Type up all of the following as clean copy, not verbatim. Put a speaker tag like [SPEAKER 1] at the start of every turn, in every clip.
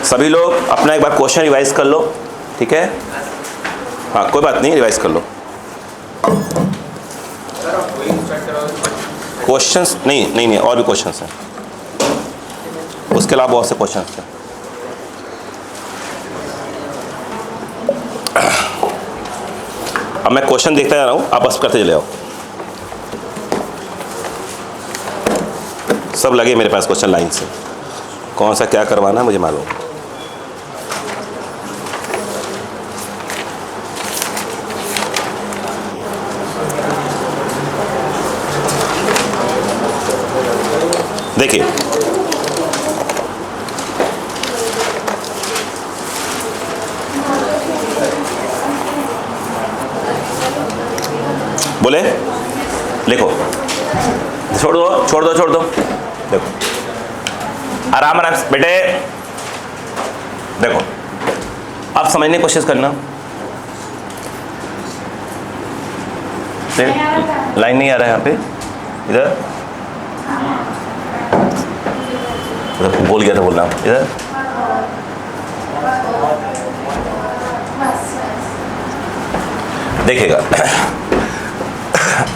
[SPEAKER 1] सभी लोग अपना एक बार क्वेश्चन रिवाइज कर लो, ठीक है? हाँ, कोई बात नहीं, रिवाइज कर लो। क्वेश्चंस नहीं, और भी क्वेश्चंस हैं, उसके अलावा बहुत से क्वेश्चंस हैं। अब मैं क्वेश्चन देखता जा रहा हूँ, आप बस करते चले आओ। सब लगे मेरे पास क्वेश्चन लाइन से, कौन सा क्या करवाना है मुझे मालूम। देखिए, बोले लिखो, छोड़ दो। देखो आराम से बेटे, देखो आप समझने की कोशिश करना। लाइन नहीं आ रहा है यहाँ पे, इधर बोल गया था बोलना, इधर देखिएगा।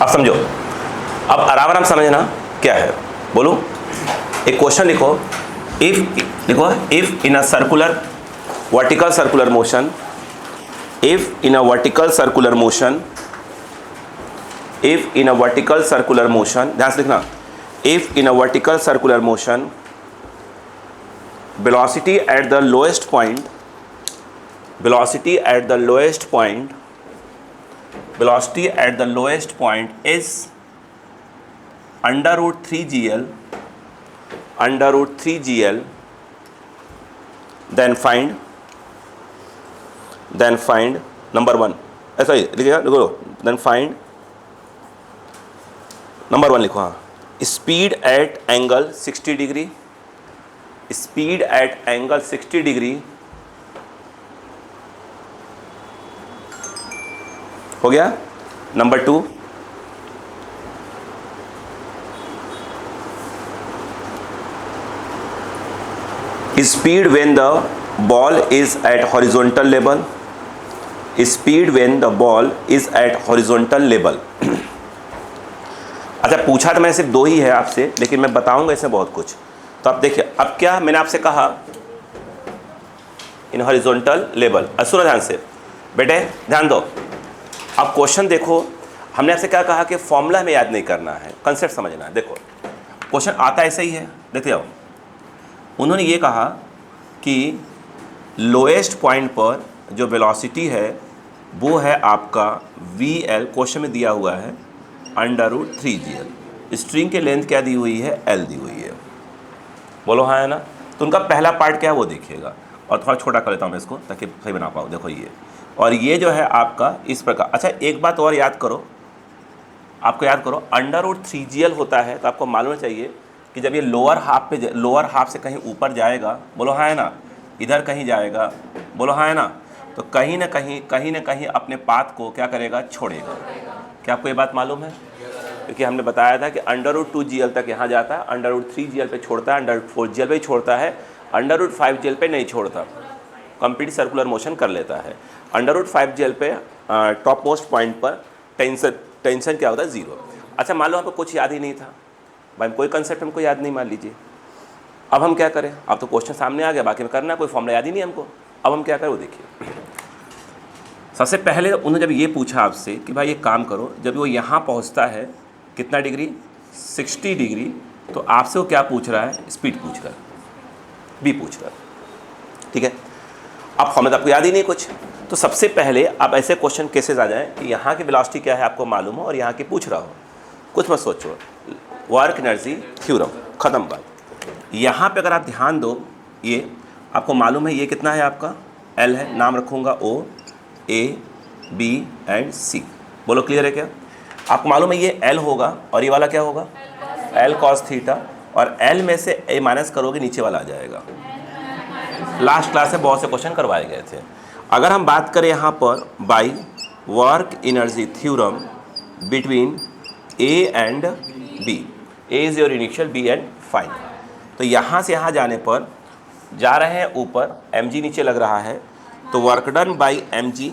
[SPEAKER 1] अब समझो, अब आराम समझना क्या है। बोलो, एक क्वेश्चन लिखो। If in a circular vertical circular motion, if in a vertical circular motion, if in a vertical circular motion, ध्यान से लिखना। If in a vertical circular motion velocity at the lowest point, velocity at the lowest point, velocity at the lowest point is under root 3 gl, under root 3 gl, then find number 1, ऐसा ही लिखिएगा, लिखो, then find number 1 लिखो। हाँ, speed at angle 60 degree, speed at angle 60 degree हो गया। Number 2, speed when the ball is at horizontal level, speed when the ball is at horizontal level. अच्छा, पूछा तो मैंने सिर्फ 2 ही है आपसे, लेकिन मैं बताऊंगा इसमें बहुत कुछ। तो आप देखिए, अब क्या मैंने आपसे कहा, इन हॉरिजॉन्टल लेवल। सुनो ध्यान से बेटे, ध्यान दो। अब क्वेश्चन देखो, हमने आपसे क्या कहा कि फॉर्मूला हमें याद नहीं करना है, कंसेप्ट समझना है। देखो क्वेश्चन आता ऐसा ही है, देखते जाओ। उन्होंने ये कहा कि लोएस्ट पॉइंट पर जो वेलोसिटी है वो है आपका VL, क्वेश्चन में दिया हुआ है √3GL। स्ट्रिंग की लेंथ क्या दी हुई है? L दी हुई है। बोलो हाँ है ना? तो उनका पहला पार्ट क्या है वो देखिएगा, और थोड़ा छोटा कर लेता हूँ मैं इसको ताकि सही बना पाऊँ। देखो ये, और ये जो है आपका इस प्रकार। अच्छा, एक बात और याद करो, आपको याद करो, √3GL होता है तो आपको मालूम चाहिए कि जब ये लोअर हाफ से कहीं ऊपर जाएगा, बोलो हाँ है ना, इधर कहीं जाएगा, बोलो हाँ है ना, तो कहीं ना कहीं अपने पाथ को क्या करेगा? छोड़ेगा। क्या आपको ये बात मालूम है? क्योंकि हमने बताया था कि √2GL तक यहाँ जाता है, √3GL पे छोड़ता है, √4GL पे छोड़ता है, √5GL पे नहीं छोड़ता, कंप्लीट सर्कुलर मोशन कर लेता है। √5GL पे टॉप मोस्ट पॉइंट पर टेंशन क्या होता है? 0। अच्छा, मान लो आपको कुछ याद ही नहीं था भाई, कोई कंसेप्ट हमको याद नहीं, मान लीजिए। अब हम क्या करें? अब तो क्वेश्चन सामने आ गया, बाकी में करना कोई फॉर्मूला याद ही नहीं हमको। अब हम क्या करें वो देखिए। सबसे पहले उन्होंने जब ये पूछा आपसे कि भाई ये काम करो, जब वो यहाँ पहुँचता है कितना डिग्री? 60 डिग्री। तो आपसे वो क्या पूछ रहा है? स्पीड पूछ रहा है, B पूछ रहा है, ठीक है। अब फॉर्मूला आपको याद ही नहीं कुछ, तो सबसे पहले आप ऐसे क्वेश्चन केसेस आ जाएं कि यहाँ की वेलोसिटी क्या है आपको मालूम हो और यहाँ की पूछ रहा हो, कुछ मत सोचो, वर्क एनर्जी थ्योरम, ख़त्म बात। यहाँ पे अगर आप ध्यान दो, ये आपको मालूम है ये कितना है आपका? L है, नाम रखूँगा O, A, B and C। बोलो क्लियर है क्या? आपको मालूम है ये L होगा और ये वाला क्या होगा? L cos थीटा, और L में से A माइनस करोगे नीचे वाला आ जाएगा। लास्ट क्लास में बहुत से क्वेश्चन करवाए गए थे। अगर हम बात करें यहाँ पर by work energy theorem between A and B, A is your initial, B and final, तो यहाँ से यहाँ जाने पर जा रहे हैं ऊपर, mg नीचे लग रहा है, तो वर्क डन बाई mg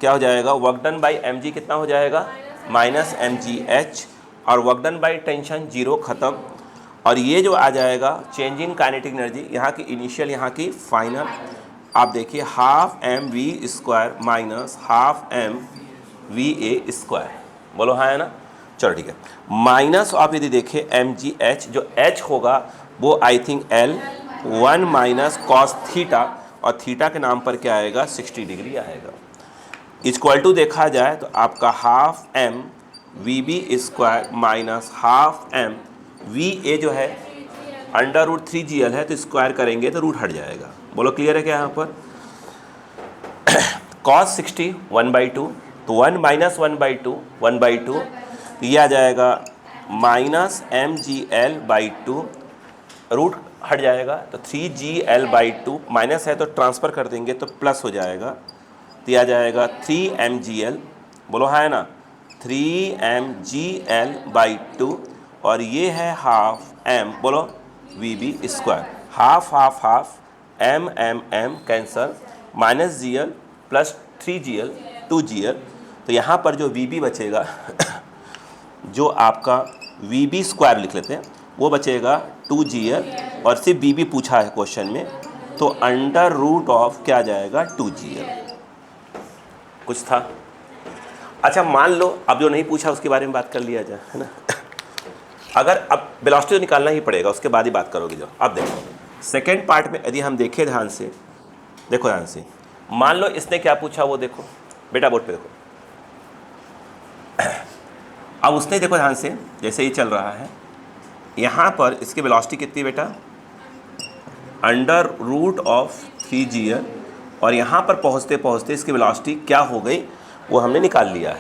[SPEAKER 1] क्या हो जाएगा, वर्क डन बाई mg कितना हो जाएगा, माइनस mgh, और वर्क डन बाई टेंशन 0 ख़त्म, और ये जो आ जाएगा चेंज इन काइनेटिक एनर्जी, यहाँ की इनिशियल यहाँ की फाइनल, आप देखिए half mv² minus half mva², बोलो हाँ है ना। चलो ठीक है, माइनस आप यदि देखें mgh, जो h होगा वो I think l 1 minus cos theta, और थीटा के नाम पर क्या आएगा, 60 डिग्री आएगा। इक्वल टू देखा जाए तो आपका half m vb² minus half m va जो है √3gl है, तो स्क्वायर करेंगे तो रूट हट जाएगा। बोलो क्लियर है क्या यहाँ पर। cos 60 1/2, तो 1 माइनस 1/2 1/2, तो ये आ जाएगा माइनस mgl/2, रूट हट जाएगा तो 3gl/2, माइनस है तो ट्रांसफ़र कर देंगे तो प्लस हो जाएगा, तो ये आ जाएगा 3mgl, बोलो हाँ है ना, 3mgl/2, और ये है हाफ m, बोलो vb², half half half m cancel, minus gl plus 3gl 2gl, तो यहाँ पर जो vb बचेगा जो आपका vb² लिख लेते हैं, वो बचेगा 2gl, और सिर्फ vb पूछा है क्वेश्चन में, तो √ऑफ क्या आ जाएगा 2gl। कुछ था। अच्छा मान लो अब जो नहीं पूछा उसके बारे में बात कर लिया जाए, है ना। अगर अब वेलोसिटी तो निकालना ही पड़ेगा, उसके बाद ही बात करोगे जो। अब देखो सेकेंड पार्ट में यदि हम देखें ध्यान से, देखो ध्यान से, मान लो इसने क्या पूछा वो देखो बेटा, बोर्ड पे देखो। अब उसने देखो ध्यान से, जैसे ही चल रहा है यहाँ पर इसकी वेलोसिटी कितनी बेटा, √3gl, और यहाँ पर पहुँचते पहुँचते इसकी वेलोसिटी क्या हो गई वो हमने निकाल लिया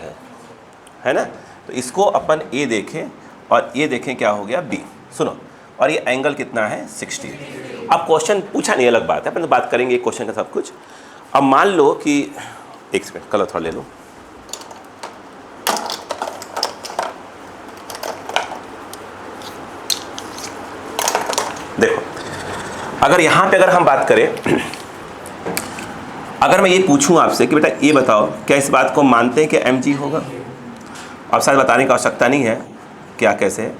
[SPEAKER 1] है ना। तो इसको अपन A देखें और ये देखें क्या हो गया B, सुनो, और ये एंगल कितना है 60। अब क्वेश्चन पूछा नहीं अलग बात है, अपन तो बात करेंगे क्वेश्चन का सब कुछ। अब मान लो कि एक सेकंड कलर थोड़ा ले लो, देखो अगर यहाँ पे अगर हम बात करें, अगर मैं ये पूछूं आपसे कि बेटा ये बताओ क्या इस बात को मानते हैं कि mg होगा, अब शायद बताने की आवश्यकता नहीं है क्या कैसे,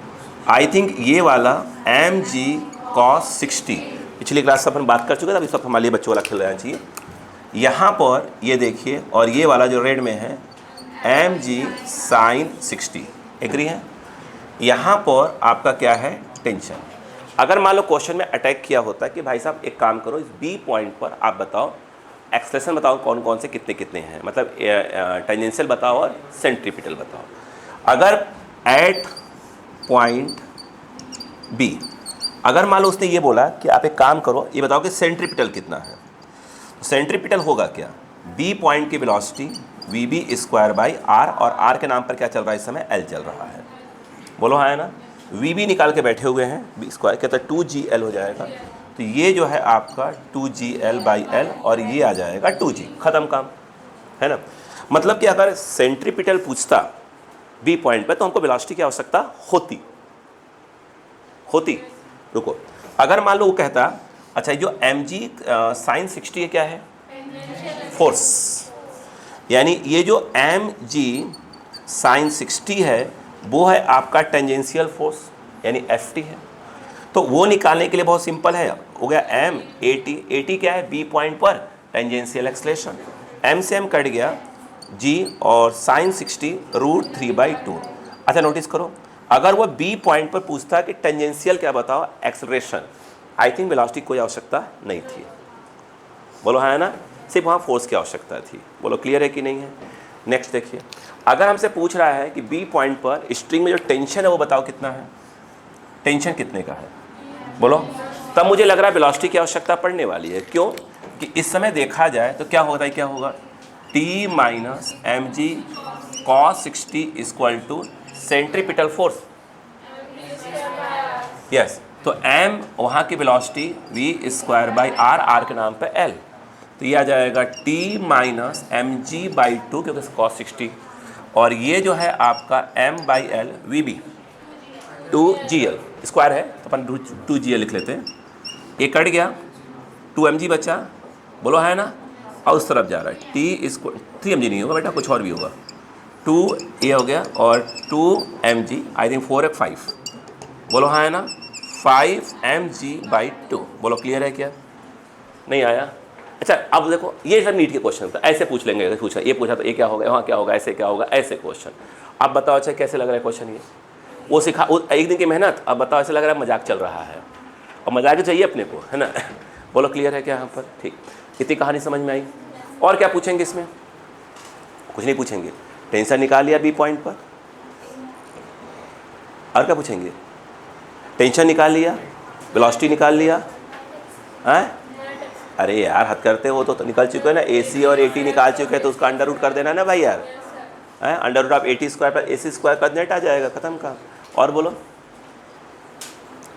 [SPEAKER 1] आई थिंक ये वाला mg cos 60 पिछली क्लास से अपन बात कर चुके थे, अभी सब हमारे लिए बच्चों वाला खेल रहना चाहिए। यहाँ पर ये देखिए, और ये वाला जो रेड में है mg sin 60, एग्री है। यहाँ पर आपका क्या है टेंशन। अगर मान लो क्वेश्चन में अटैक किया होता है कि भाई साहब एक काम करो, इस बी पॉइंट पर आप बताओ एक्सलेशन बताओ कौन कौन से कितने कितने हैं, मतलब टेंजेंशियल बताओ और सेंट्रीपिटल बताओ। अगर एट पॉइंट बी, अगर मान लो उसने ये बोला कि आप एक काम करो ये बताओ कि सेंट्रीपिटल कितना है, तो सेंट्रीपिटल होगा क्या, बी पॉइंट की वेलोसिटी vb²/r, और r के नाम पर क्या चल रहा है इस समय, l चल रहा है, बोलो हाँ है ना। vb निकाल के बैठे हुए हैं, b² कहता है 2gl हो जाएगा, तो ये जो है आपका 2gl/l, और ये आ जाएगा 2g, ख़त्म काम, है ना। मतलब कि अगर सेंट्रीपिटल पूछता बी पॉइंट पे तो हमको वेलोसिटी की आवश्यकता होती। रुको, अगर मान लो वो कहता अच्छा जो mg sin 60 है क्या है, फोर्स, यानी ये जो mg sin 60 है वो है आपका टेंजेंशियल फोर्स यानी ft है, तो वो निकालने के लिए बहुत सिंपल है, हो गया m at क्या है b पॉइंट पर टेंजेंशियल एक्सलेशन, m से m कट गया g, और sin 60 √3/2। अच्छा नोटिस करो, अगर वो b पॉइंट पर पूछता है कि टेंजेंशियल क्या बताओ एक्सलरेशन, आई थिंक वेलोसिटी कोई आवश्यकता नहीं थी, बोलो हाँ है ना, सिर्फ वहाँ फोर्स की आवश्यकता थी। बोलो क्लियर है कि नहीं है। नेक्स्ट देखिए, अगर हमसे पूछ रहा है कि बी पॉइंट पर स्ट्रिंग में जो टेंशन है वो बताओ कितना है, टेंशन कितने का है, बोलो, तब मुझे लग रहा है वेलोसिटी की आवश्यकता पड़ने वाली है। क्यों कि इस समय देखा जाए तो क्या होता है, क्या होगा, t minus mg cos 60 equal to centripetal force, yes, तो m वहाँ की वेलोसिटी v²/r, r के नाम पे l, तो ये आ जाएगा t माइनस mg/2 क्योंकि cos 60, और ये जो है आपका m/l vb 2gl स्क्वायर है तो अपन 2gl लिख लेते हैं, ये कट गया 2 mg बचा, बोलो है ना, और उस तरफ जा रहा है, टी इसको 3 mg नहीं होगा बेटा, कुछ और भी होगा, 2 ये हो गया और 2 mg, आई थिंक 4 है 5, बोलो हाँ है ना, 5 mg/2, बोलो क्लियर है क्या? नहीं आया? अच्छा अब देखो ये सब नीट के क्वेश्चन था, ऐसे पूछ लेंगे, अगर पूछा ये पूछा तो ये क्या होगा, वहाँ क्या होगा, ऐसे क्या होगा, ऐसे क्वेश्चन। अब बताओ अच्छा कैसे लग रहा है क्वेश्चन ये, वो सिखा एक दिन की मेहनत, अब बताओ ऐसे लग रहा है मजाक चल रहा है, और मजाक ही चाहिए अपने को, है ना। बोलो क्लियर है क्या यहाँ पर? ठीक, कितनी कहानी समझ में आई? और क्या पूछेंगे इसमें? कुछ नहीं पूछेंगे, टेंशन निकाल लिया बी पॉइंट पर, और क्या पूछेंगे? टेंशन निकाल लिया, वेलोसिटी निकाल लिया, हैं? अरे यार हद करते हो, तो निकल चुके हैं ना, AC और AT निकाल चुके हैं, तो उसका अंडर रूट कर देना ना भाई यार, हैं? अंडर रूट ऑफ AT² पर AC² का नेट आ जाएगा, खत्म का। और बोलो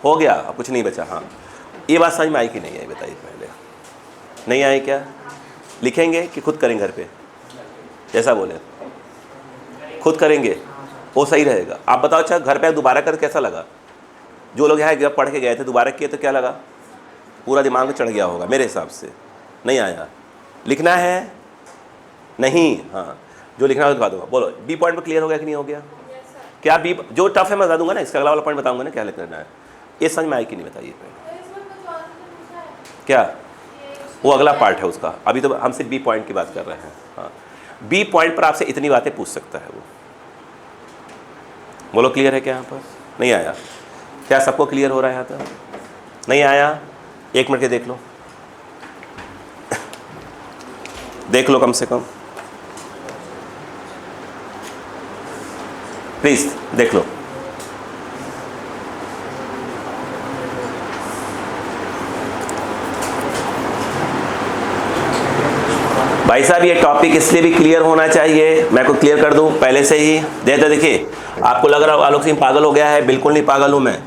[SPEAKER 1] हो गया, अब कुछ नहीं बचा। हाँ ये बात समझ में आई कि नहीं आई बताइए पहले? नहीं आई क्या? लिखेंगे कि खुद करेंगे घर पे? जैसा बोले खुद करेंगे वो सही रहेगा। आप बताओ अच्छा घर पे दोबारा कर कैसा लगा? जो लोग यहाँ पढ़ के गए थे दोबारा किए तो क्या लगा? पूरा दिमाग में चढ़ गया होगा मेरे हिसाब से। नहीं आया? लिखना है? नहीं? हाँ जो लिखना है दिखा दूंगा। बोलो बी पॉइंट पर क्लियर हो गया कि नहीं हो गया? क्या बी जो टफ है मैं बता दूंगा ना, इसका अगला वाला पॉइंट बताऊंगा ना क्या लिखना है। ये समझ में आए कि नहीं बताइए पहले? क्या वो अगला पार्ट है उसका, अभी तो हम सिर्फ बी पॉइंट की बात कर रहे हैं। हाँ बी पॉइंट पर आपसे इतनी बातें पूछ सकता है वो। बोलो क्लियर है क्या यहाँ पर? नहीं आया? क्या सबको क्लियर हो रहा है यहाँ पर? नहीं आया? 1 मिनट के देख लो, देख लो कम से कम प्लीज देख लो। भाई साहब ये टॉपिक इसलिए भी क्लियर होना चाहिए, मैं को क्लियर कर दूं पहले से ही। देखिए आपको लग रहा है आलोक सिंह पागल हो गया है, बिल्कुल नहीं पागल हूं मैं,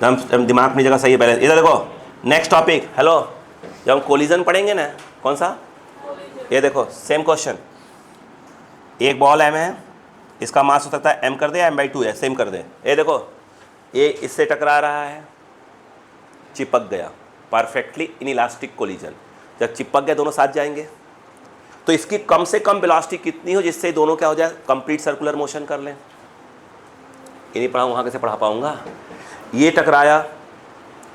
[SPEAKER 1] हम दिमाग अपनी जगह सही है। पहले इधर देखो, नेक्स्ट टॉपिक। हेलो जब हम कोलिजन पढ़ेंगे ना, कौन सा? ये देखो सेम क्वेश्चन, एक बॉल M है, इसका मास हो सकता है M कर दे या M/2 है, सेम कर दे। ये देखो ये इससे टकरा रहा है, चिपक गया, परफेक्टली इनइलास्टिक कोलिजन। जब चिपक गए दोनों साथ जाएंगे, तो इसकी कम से कम वेलोसिटी कितनी हो जिससे दोनों क्या हो जाए, कंप्लीट सर्कुलर मोशन कर लें। ये नहीं पढ़ा, वहाँ कैसे पढ़ा पाऊँगा? ये टकराया,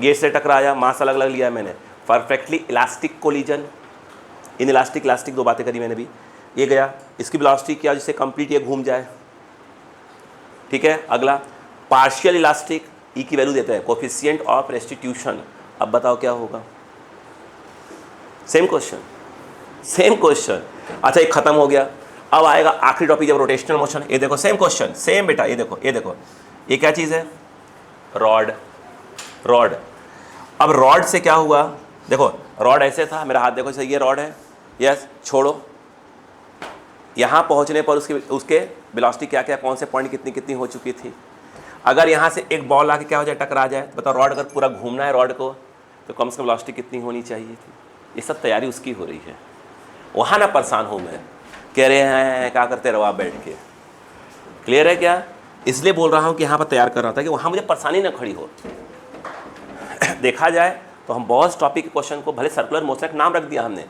[SPEAKER 1] ये इससे टकराया, मास अलग अलग लिया है मैंने, perfectly elastic collision. In elastic elastic दो बातें करी मैंने भी। ये गया, इसकी वेलोसिटी क्या जिससे कंप्लीट ये घूम जाए, ठीक है। अगला पार्शियल इलास्टिक, ई की वैल्यू देते हैं, कोफिशिएंट ऑफ रेस्टिट्यूशन। अब बताओ क्या होगा? Same question, same question. अच्छा ये खत्म हो गया, अब आएगा आखिरी टॉपिक जब रोटेशनल मोशन। ये देखो सेम क्वेश्चन, सेम बेटा। ये देखो ये देखो, ये क्या चीज़ है? Rod, rod. अब रॉड से क्या हुआ? देखो रॉड ऐसे था, मेरा हाथ देखो, ये रॉड है, यस, छोड़ो, यहाँ पहुँचने पर उसके वेलोसिटी क्या क्या, कौन से पॉइंट कितनी कितनी हो चुकी थी। अगर यहाँ से एक बॉल आके क्या हो जाए, टकरा जाए, तो बताओ रॉड अगर पूरा घूमना है रॉड को, तो कम से कम वेलोसिटी कितनी होनी चाहिए थी। ये सब तैयारी उसकी हो रही है। वहाँ ना परेशान हूँ मैं, कह रहे हैं क्या करते रहो आप बैठ के। क्लियर है क्या? इसलिए बोल रहा हूँ कि यहाँ पर तैयार कर रहा था कि वहाँ मुझे परेशानी ना खड़ी हो। देखा जाए तो हम बहुत टॉपिक के क्वेश्चन को, भले सर्कुलर मोशन का नाम रख दिया हमने,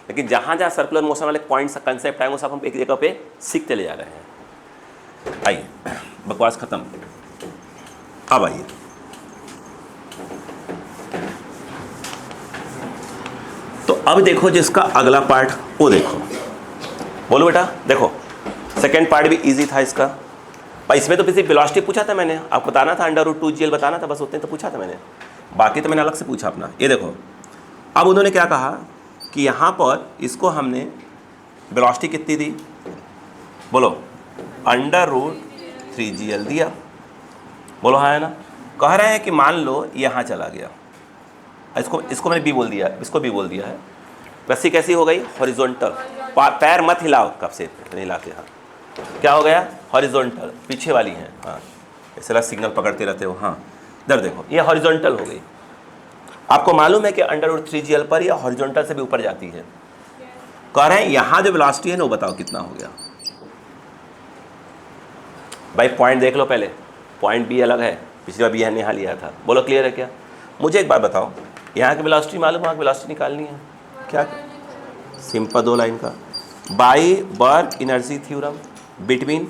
[SPEAKER 1] लेकिन जहाँ जहाँ सर्कुलर मोशन वाले पॉइंट्स कंसेप्ट आएंगे वो सब हम एक जगह पे सीखते ले जा रहे हैं। आइए बकवास खत्म, अब आइए तो अब देखो जिसका अगला पार्ट वो देखो। बोलो बेटा देखो, सेकेंड पार्ट भी इजी था इसका। भाई इसमें तो किसी वेलोसिटी पूछा था मैंने, आपको बताना था √2gl बताना था, बस उतने तो पूछा था मैंने, बाकी तो मैंने अलग से पूछा अपना। ये देखो अब उन्होंने क्या कहा कि यहाँ पर इसको हमने वेलोसिटी कितनी दी, बोलो √3gl दिया। बोलो हाँ है ना। कह रहे हैं कि मान लो यहाँ चला गया, इसको मैंने बी बोल दिया, इसको बी बोल दिया है। रस्सी कैसी हो गई? हॉरिजॉन्टल। पैर मत हिलाओ, कब से हिलाते। हाँ क्या हो गया? हॉरिजॉन्टल, पीछे वाली है। हाँ इसलिए सिग्नल पकड़ते रहते हो। हाँ इधर देखो, ये हॉरिजॉन्टल हो गई। आपको मालूम है कि √3gl पर यह हॉरिजॉन्टल से भी ऊपर जाती है। कह रहे हैं यहाँ जो वेलोसिटी है ना वो बताओ कितना हो गया। भाई पॉइंट देख लो पहले, पॉइंट बी अलग है, पिछली बार बी यहाँ लिया था। बोलो क्लियर है क्या? मुझे एक बात बताओ, यहाँ की वेलोसिटी मालूम, वहाँ की वेलोसिटी निकालनी है। क्या? सिंपल 2 लाइन का। By work energy theorem between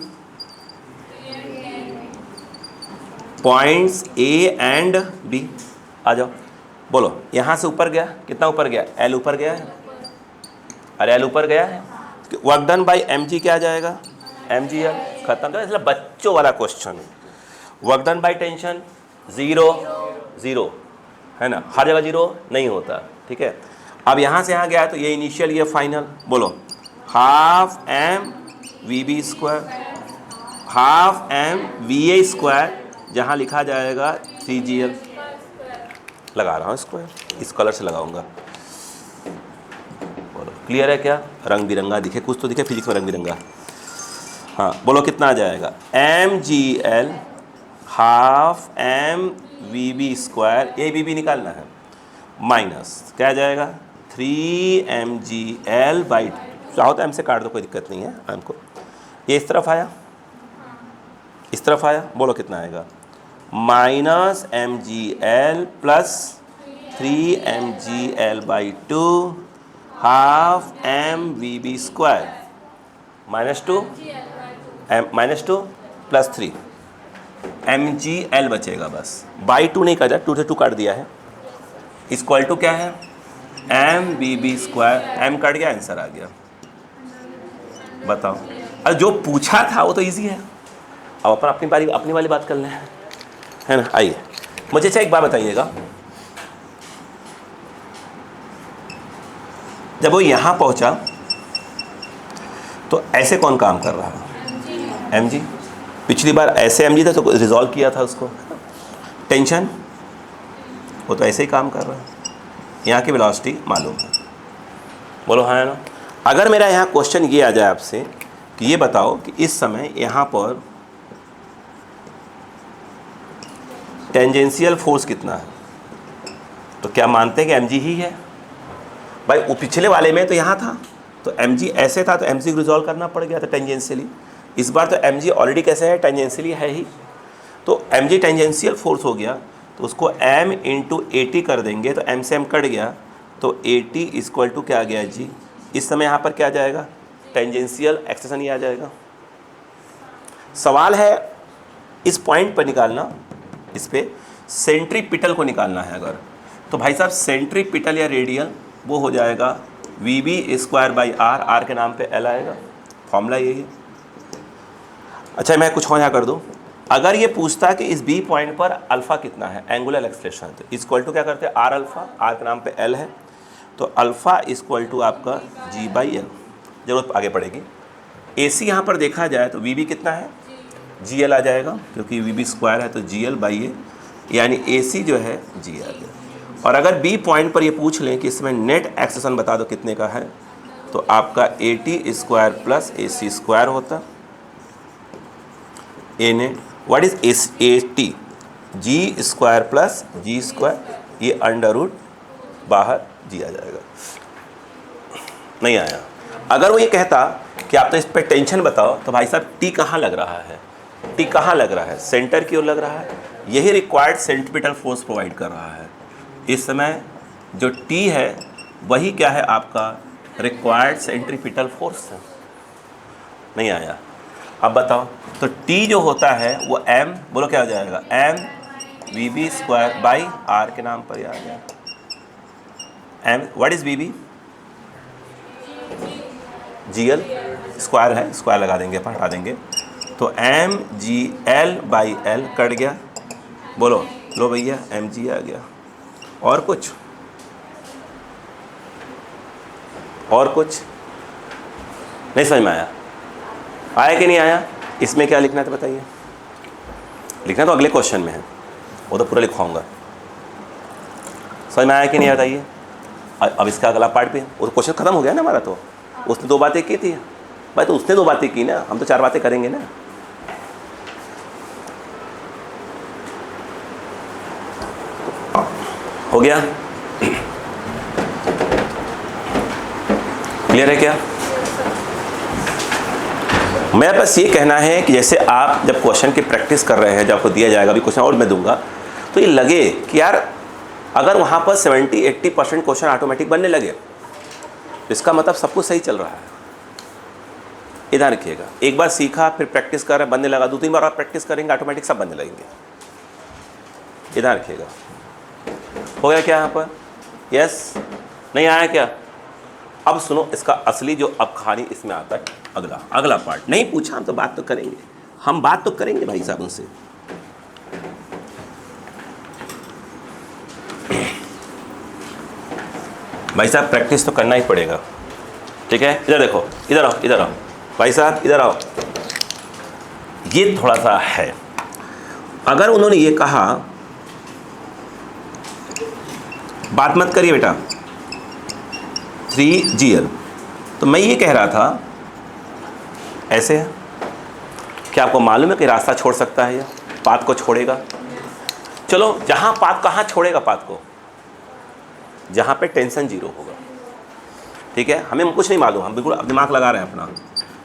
[SPEAKER 1] points A and B. आ जाओ, बोलो। यहाँ से ऊपर गया, कितना ऊपर गया? एल ऊपर गया है। अरे एल ऊपर गया है, work done by m g क्या आ जाएगा? एम जी एल। खत्म कर, इसलिए बच्चों वाला question. Work done by tension 0 0 है ना, हर जगह 0 नहीं होता, ठीक है। अब यहाँ से यहाँ गया तो ये इनिशियल, ये फाइनल। बोलो, half m we B square, half m v a square, जहाँ लिखा जाएगा 3GL। लगा रहा हूँ स्क्वायर, इस कलर से लगाऊंगा। बोलो, क्लियर है क्या? रंग बिरंगा दिखे, कुछ तो दिखे फिजिक्स में रंग बिरंगा। हाँ, बोलो कितना आ जाएगा? MGL half m we B square, a b b निकालना है, माइनस क्या आ जाएगा? 3MGL बाई, चाहो तो एम से काट दो, कोई दिक्कत नहीं है एम को। ये इस तरफ आया, इस तरफ आया, बोलो कितना आएगा? Minus MGL plus 3MGL by 2 half m we B square -2 plus 3 MGL बचेगा बस। बाई 2 नहीं काटा, 2 से 2 काट दिया है। इक्वल टू क्या है? MVB square. एम कट गया, आंसर आ गया। बताओ, अरे जो पूछा था वो तो इजी है। अब अपन अपनी वाली बात कर लें, है ना। आइए, मुझे अच्छा एक बात बताइएगा, जब वो यहाँ पहुँचा तो ऐसे कौन काम कर रहा है? MG। पिछली बार ऐसे MG था तो रिजॉल्व किया था उसको। टेंशन, वो तो ऐसे ही काम कर रहा है। यहाँ की वेलोसिटी मालूम है। बोलो हाँ है ना। अगर मेरा यहाँ क्वेश्चन ये आ जाए आपसे कि ये बताओ कि इस समय यहाँ पर टेंजेंशियल फोर्स कितना है, तो क्या मानते हैं कि MG ही है? भाई वो पिछले वाले में तो यहाँ था, तो MG ऐसे था तो MG को रिजॉल्व करना पड़ गया था टेंजेंशियली। इस बार तो MG ऑलरेडी कैसे है? टेंजेंशियली है ही। तो MG टेंजेंशियल फोर्स हो गया, तो उसको M इंटू 80 कर देंगे, तो M से M कट गया, तो 80 इक्वल टू क्या आ गया G। इस समय यहाँ पर क्या आ जाएगा? टेंजेंशियल एक्सेशन ही आ जाएगा। सवाल है इस पॉइंट पर निकालना, इस पे सेंट्रीपिटल को निकालना है अगर, तो भाई साहब सेंट्रीपिटल या रेडियल वो हो जाएगा VB स्क्वायर बाई R के नाम पे L आएगा। फॉर्मूला यही है। अच्छा, मैं कुछ और यहाँ कर दूँ। अगर ये पूछता है कि इस B पॉइंट पर अल्फ़ा कितना है, एंगुलर एक्सलेशन, तो इक्वल टू क्या करते हैं? R अल्फ़ा, R के नाम पे L है, तो अल्फ़ा इक्वल टू आपका G बाई L। जरूरत आगे पड़ेगी। AC यहाँ पर देखा जाए तो VB कितना है? GL आ जाएगा, क्योंकि VB स्क्वायर है तो GL बाई A, यानी AC जो है G आ गया। और अगर B पॉइंट पर ये पूछ लें कि इसमें नेट एक्सेशन बता दो कितने का है, तो आपका 80 स्क्वायर प्लस AC स्क्वायर होता। A net what is AC? G square plus G square, ये अंडर रूट बाहर G आ जाएगा। नहीं आया। अगर वो ये कहता कि आप तो इस पर टेंशन बताओ, तो भाई साहब T कहाँ लग रहा है? T कहाँ लग रहा है? सेंटर की ओर लग रहा है। यही रिक्वायर्ड सेंट्रीपिटल फोर्स प्रोवाइड कर रहा है। इस समय जो T है वही क्या है आपका? रिक्वायर्ड सेंट्रीपिटल फोर्स है। नहीं आया। अब बताओ, तो T जो होता है वो M, बोलो क्या हो जाएगा? MVB स्क्वायर बाई R के नाम पर ही आ गया। M what is VB? GL square है, स्क्वायर लगा देंगे अपन, हटा देंगे, तो MGL बाई L कट गया। बोलो, लो भैया MG आ गया। और कुछ? और कुछ नहीं समझ में आया? आया कि नहीं आया? इसमें क्या लिखना है तो बताइए। लिखना तो अगले क्वेश्चन में है, वो तो पूरा लिखवाऊंगा। समझ में आया कि नहीं बताइए। अब इसका अगला पार्ट भी है, वो तो क्वेश्चन खत्म हो गया ना हमारा। तो उसने 2 बातें की थी भाई, तो उसने 2 बातें की ना, हम तो 4 बातें करेंगे ना। हो गया? क्लियर है क्या? मेरा बस ये कहना है कि जैसे आप जब क्वेश्चन की प्रैक्टिस कर रहे हैं, जब आपको दिया जाएगा, अभी क्वेश्चन और मैं दूंगा, तो ये लगे कि यार अगर वहाँ पर 70-80% क्वेश्चन ऑटोमेटिक बनने लगे तो इसका मतलब सब कुछ सही चल रहा है। इधर रखिएगा, एक बार सीखा फिर प्रैक्टिस कर बनने लगा, 2-3 बार आप प्रैक्टिस करेंगे ऑटोमेटिक सब बनने लगेंगे। इधर रखिएगा, हो गया क्या यहाँ पर? यस, नहीं आया क्या? अब सुनो इसका असली जो अब कहानी इसमें आता है, अगला पार्ट। नहीं पूछा हम तो बात तो करेंगे, हम बात तो करेंगे भाई साहब उनसे। भाई साहब प्रैक्टिस तो करना ही पड़ेगा, ठीक है? इधर देखो, इधर आओ, इधर आओ भाई साहब, इधर आओ। ये थोड़ा सा है, अगर उन्होंने ये कहा बात मत करिए बेटा 3GL, तो मैं ये कह रहा था ऐसे है। क्या आपको मालूम है कि रास्ता छोड़ सकता है या पाथ को छोड़ेगा? चलो, जहाँ पाथ, कहाँ छोड़ेगा पाथ को? जहाँ पे टेंशन 0 होगा, ठीक है? हमें कुछ नहीं मालूम, हम बिल्कुल दिमाग लगा रहे हैं अपना।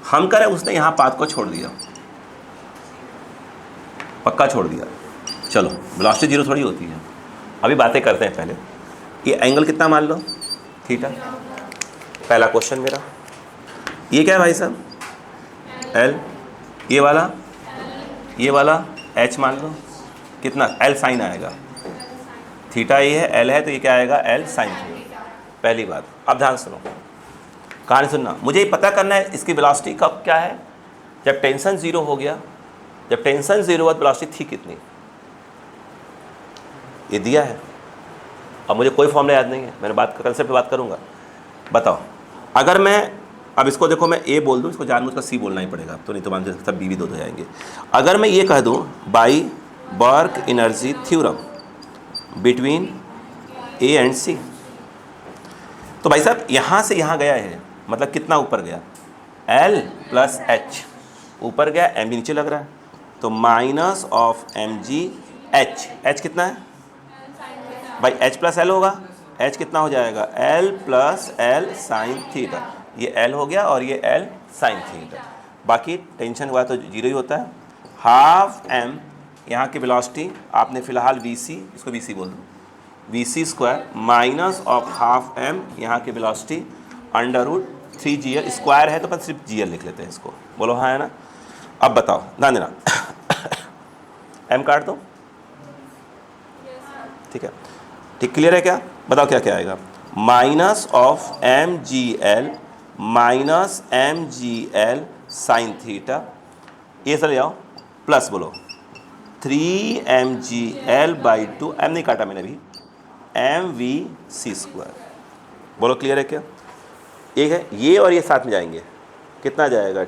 [SPEAKER 1] हम करें उसने यहाँ पाथ को छोड़ दिया, पक्का छोड़ दिया। चलो, वेलोसिटी 0 थोड़ी होती है, अभी बातें करते हैं। पहले ये एंगल कितना मान लो? थीटा। पहला क्वेश्चन मेरा ये क्या है भाई साहब? L। ये वाला H मान लो, कितना? L साइन आएगा। थीटा ये है, L है, तो ये क्या आएगा? L sine theta. पहली बात। अब ध्यान सुनो, कहानी सुनना। मुझे ये पता करना है इसकी वेलोसिटी कब क्या है, जब टेंशन 0 हो गया। जब टेंशन 0 हुआ तो वेलोसिटी थी कितनी? ये दिया है। अब मुझे कोई फॉर्मूला याद नहीं है, मैंने कंसेप्ट पे बात करूँगा। बताओ, अगर मैं अब इसको देखो, मैं ए बोल दूँ, इसको जानबूझ कर सी बोलना ही पड़ेगा, तो नहीं तो मान सब बी भी दो जाएंगे। अगर मैं ये कह दूँ by work energy theorem between A and C, तो भाई साहब यहाँ से यहाँ गया है, मतलब कितना ऊपर गया? L प्लस H ऊपर गया, M भी नीचे लग रहा है, तो माइनस ऑफ mg H कितना है भाई? H प्लस L होगा। H कितना हो जाएगा? L plus L sine theta. ये L हो गया और ये L साइन थीटा। बाकी टेंशन हुआ तो 0 ही होता है। हाफ m यहाँ की वेलोसिटी आपने फिलहाल VC, इसको VC बोल दो, VC square minus of half m यहाँ की velocity under root 3GL square है, तो अपन सिर्फ GL लिख लेते हैं इसको। बोलो हाँ है ना? अब बताओ, ध्यान देना m काट दो, ठीक है? ठीक, क्लियर है क्या? बताओ क्या क्या आएगा? Minus of mgl minus mgl sine theta, ये चले जाओ, प्लस बोलो 3mgl/2, m नहीं काटा मैंने अभी, mvc स्क्वायर। बोलो क्लियर है क्या? एक है ये और ये साथ में जाएंगे, कितना जाएगा?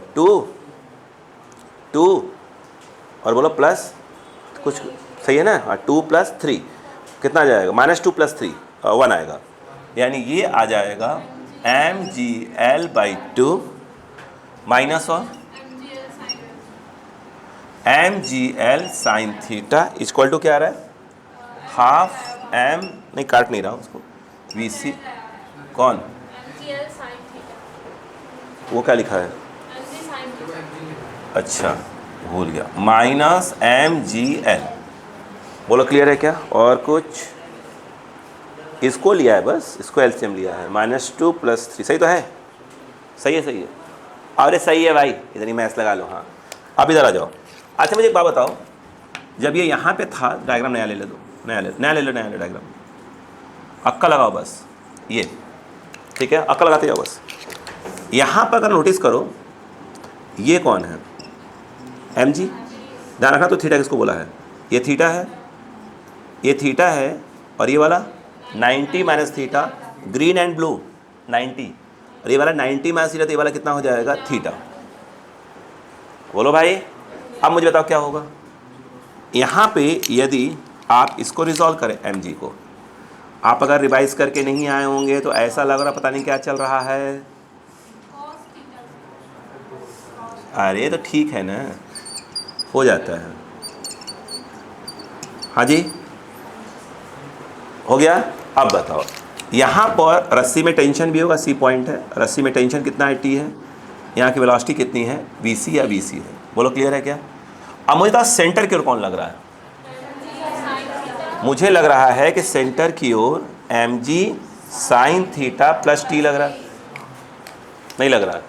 [SPEAKER 1] 2 और बोलो प्लस कुछ, सही है ना? हाँ, 2 + 3 कितना जाएगा? -2 + 3 1 आएगा, यानी ये आ जाएगा mgl/2 माइनस और mgl sine theta equal to क्या आ रहा है? हाफ m, नहीं काट नहीं रहा उसको, VC कौन? वो क्या लिखा है? अच्छा भूल गया, माइनस mgl। बोलो क्लियर है क्या? और कुछ? इसको लिया है बस, इसको एलसीएम लिया है, -2 + 3, सही तो है? सही है, सही है। अरे सही है भाई, इधर ही मैथ्स लगा लो। हाँ, अब इधर आ जाओ। अच्छा मुझे एक बात बताओ, जब ये यहाँ पे था, डायग्राम नया ले लो, नया ले लो डायग्राम, अक्का लगाओ बस, ये ठीक है, अक्का लगाते जाओ बस। यहाँ पर अगर नोटिस करो, ये कौन है? mg, ध्यान रखना। तो थीटा किसको बोला है? ये थीटा है, ये थीटा है, और ये वाला 90 - थीटा, ग्रीन एंड ब्लू 90, और ये वाला 90 - थीटा, तो ये वाला कितना हो जाएगा? थीटा। बोलो भाई, अब मुझे बताओ क्या होगा? यहाँ पे यदि आप इसको रिजॉल्व करें, mg को, आप अगर रिवाइज करके नहीं आए होंगे तो ऐसा लग रहा पता नहीं क्या चल रहा है। अरे तो ठीक है ना, हो जाता है। हाँ जी, हो गया। अब बताओ, यहाँ पर रस्सी में टेंशन भी होगा, C पॉइंट है, रस्सी में टेंशन कितना है? T है। यहाँ की वेलोसिटी कितनी है? VC या VC है। बोलो क्लियर है क्या? अब मुझे तो सेंटर की ओर कौन लग रहा है? मुझे लग रहा है कि सेंटर की ओर M G sine theta plus T लग रहा है, नहीं लग रहा है।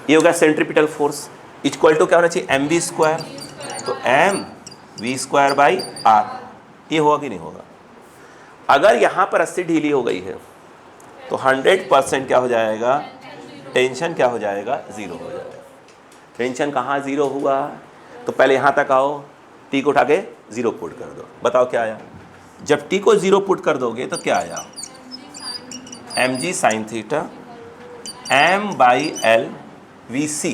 [SPEAKER 1] ये होगा सेंट्रीपिटल फोर्स इक्वल टू क्या होना चाहिए, एम वी स्क्वायर, तो m we square by r. ये होगा कि नहीं होगा? अगर यहाँ पर रस्सी ढीली हो गई है तो 100% क्या हो जाएगा, टेंशन क्या हो जाएगा, ज़ीरो हो जाएगा। टेंशन कहाँ ज़ीरो हुआ, तो पहले यहाँ तक आओ, टी को उठा के ज़ीरो पुट कर दो, बताओ क्या आया। जब टी को ज़ीरो पुट कर दोगे तो क्या आया, M G sine theta M by L V C.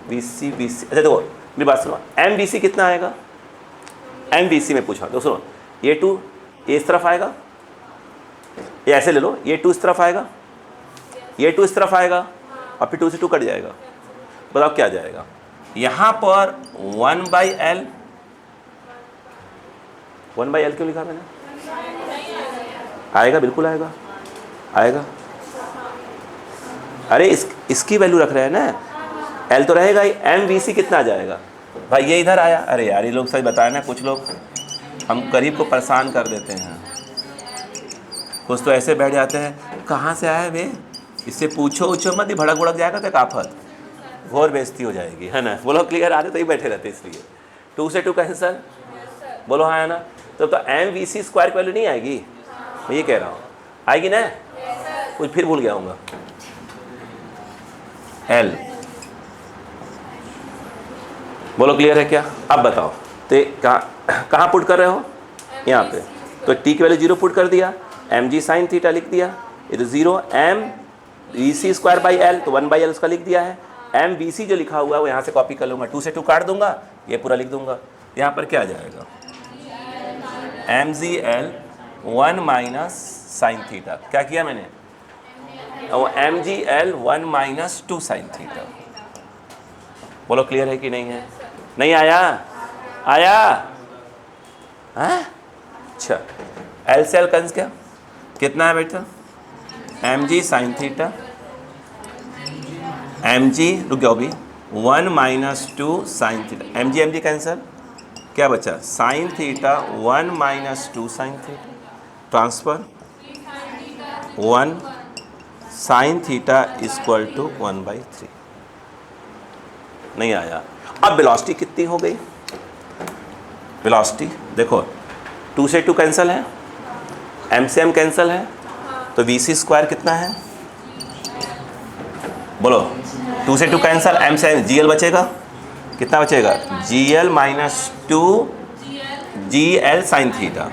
[SPEAKER 1] अच्छा देखो मेरी बात सुनो, एम वी सी कितना आएगा, एम वी सी में पूछा तो सुनो, ये टू ये इस तरफ आएगा, ये ऐसे ले लो, ये टू इस तरफ आएगा, ये टू इस तरफ आएगा, और फिर टू से टू कट जाएगा। बताओ क्या जाएगा, यहाँ पर 1/L, 1/L क्यों लिखा मैंने, आएगा, बिल्कुल आएगा, आएगा। अरे इसकी वैल्यू रख रहे हैं ना, एल तो रहेगा ही, एम वी सी कितना आ जाएगा भाई, ये इधर आया। अरे यार ये लोग सच बताए ना, कुछ लोग हम गरीब को परेशान कर देते हैं, कुछ तो ऐसे बैठ जाते हैं, कहाँ से आया वे, इससे पूछो मत, ही भड़क भड़क जाएगा तो आफत, घोर बेइज्जती हो जाएगी, है ना। बोलो क्लियर, आ रहे तो ही बैठे रहते, इसलिए 2 से 2 कैंसल, बोलो हाँ है ना। तो एम वी सी स्क्वायर की वैल्यू नहीं आएगी, मैं ये कह रहा हूँ, आएगी ना, कुछ फिर भूल गया हूँ, एल, बोलो क्लियर है क्या। अब बताओ तो कहाँ पुट कर रहे हो, यहाँ पे, तो टी की वैल्यू 0 पुट कर दिया, एम जी साइन थीटा लिख दिया, ये तो 0, m v C square by l, तो 1/L उसका लिख दिया है, एम वी सी जो लिखा हुआ है वो यहाँ से कॉपी कर लूँगा, 2 से 2 काट दूंगा, ये पूरा लिख दूंगा। यहाँ पर क्या आ जाएगा, एम जी एल 1 माइनस साइन थीटा, क्या किया मैंने, और एम जी एल 1 माइनस 2 साइन थीटा। बोलो क्लियर है कि नहीं है, नहीं आया, आया, हाँ अच्छा। एल से एल कंस क्या कितना है बेटा, M G sine theta, M G रुक जाओ भी, 1 minus 2 sine theta, M G cancel, क्या बचा, sine theta 1 minus 2 sine theta, transfer 1 sine theta equal to 1/3। नहीं आया। अब वेलोसिटी कितनी हो गई, वेलोसिटी देखो 2 से 2 कैंसिल है, एम से एम कैंसिल है, तो वी सी स्क्वायर कितना है, बोलो 2 से 2 कैंसिल, एम से एम, जी एल बचेगा, कितना बचेगा, G L minus 2 G L sine theta,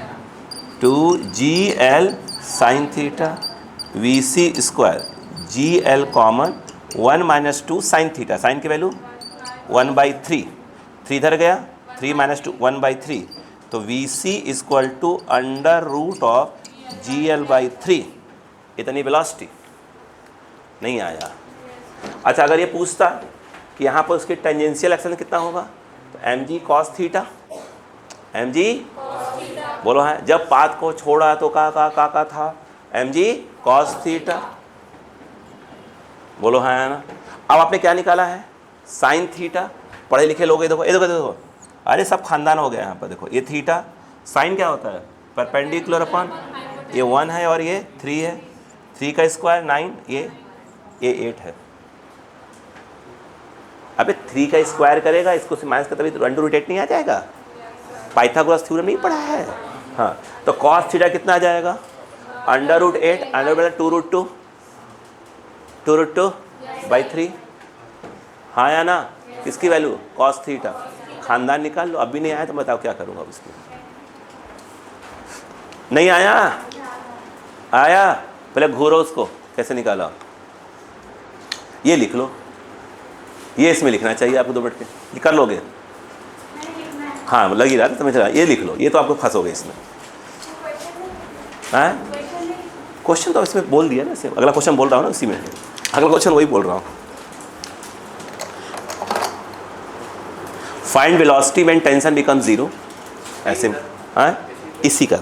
[SPEAKER 1] 2 G L sine theta, V सी square, G L common 1 minus 2 sine theta, sine की वैल्यू 1/3, 3 इधर गया, 3 माइनस 2 1/3, तो V C equal to under root of G L by 3, इतनी velocity. नहीं आया। अच्छा अगर ये पूछता कि यहाँ पर उसके टेंजेंशियल एक्शन कितना होगा, तो M G cos theta, M G बोलो है, जब पाथ को छोड़ा तो का था, एम जी कॉस थीटा, बोलो है ना। अब आपने क्या निकाला है, साइन थीटा, पढ़े लिखे लोग देखो, ये देखो देखो, अरे सब खानदान हो गया यहाँ पर, देखो ये थीटा, साइन क्या होता है, परपेंडिकुलर अपन, ये 1 है और ये 3 है, 3 का स्क्वायर 9, ये 8 है। अबे 3 का स्क्वायर करेगा, इसको से माइनस का तभी तो अंडर रूट 8 नहीं आ जाएगा, पाइथागोरस थ्योरम नहीं पढ़ा है, हाँ। तो कॉस थीटा कितना आ जाएगा, अंडर रूट 8, अंडर रूट 2√2/3, हाँ या ना, किसकी वैल्यू, कॉस थीटा, खानदान निकाल लो। अभी नहीं आया तो बताओ क्या करूँगा अब इसको, नहीं आया, आया, पहले घूरो उसको, कैसे निकाला, ये लिख लो, ये इसमें लिखना चाहिए आपको, 2 मिनट के कर लोगे, हाँ लग ही रहा था, समझ रहा, ये लिख लो, ये तो आपको फंसोगे इसमें, हाँ क्वेश्चन तो इसमें बोल दिया ना, इसे अगला क्वेश्चन बोल रहा हूँ ना, इसी में अगला क्वेश्चन वही बोल रहा हूँ। Find velocity when tension become 0, ऐसे, हाँ इसी का,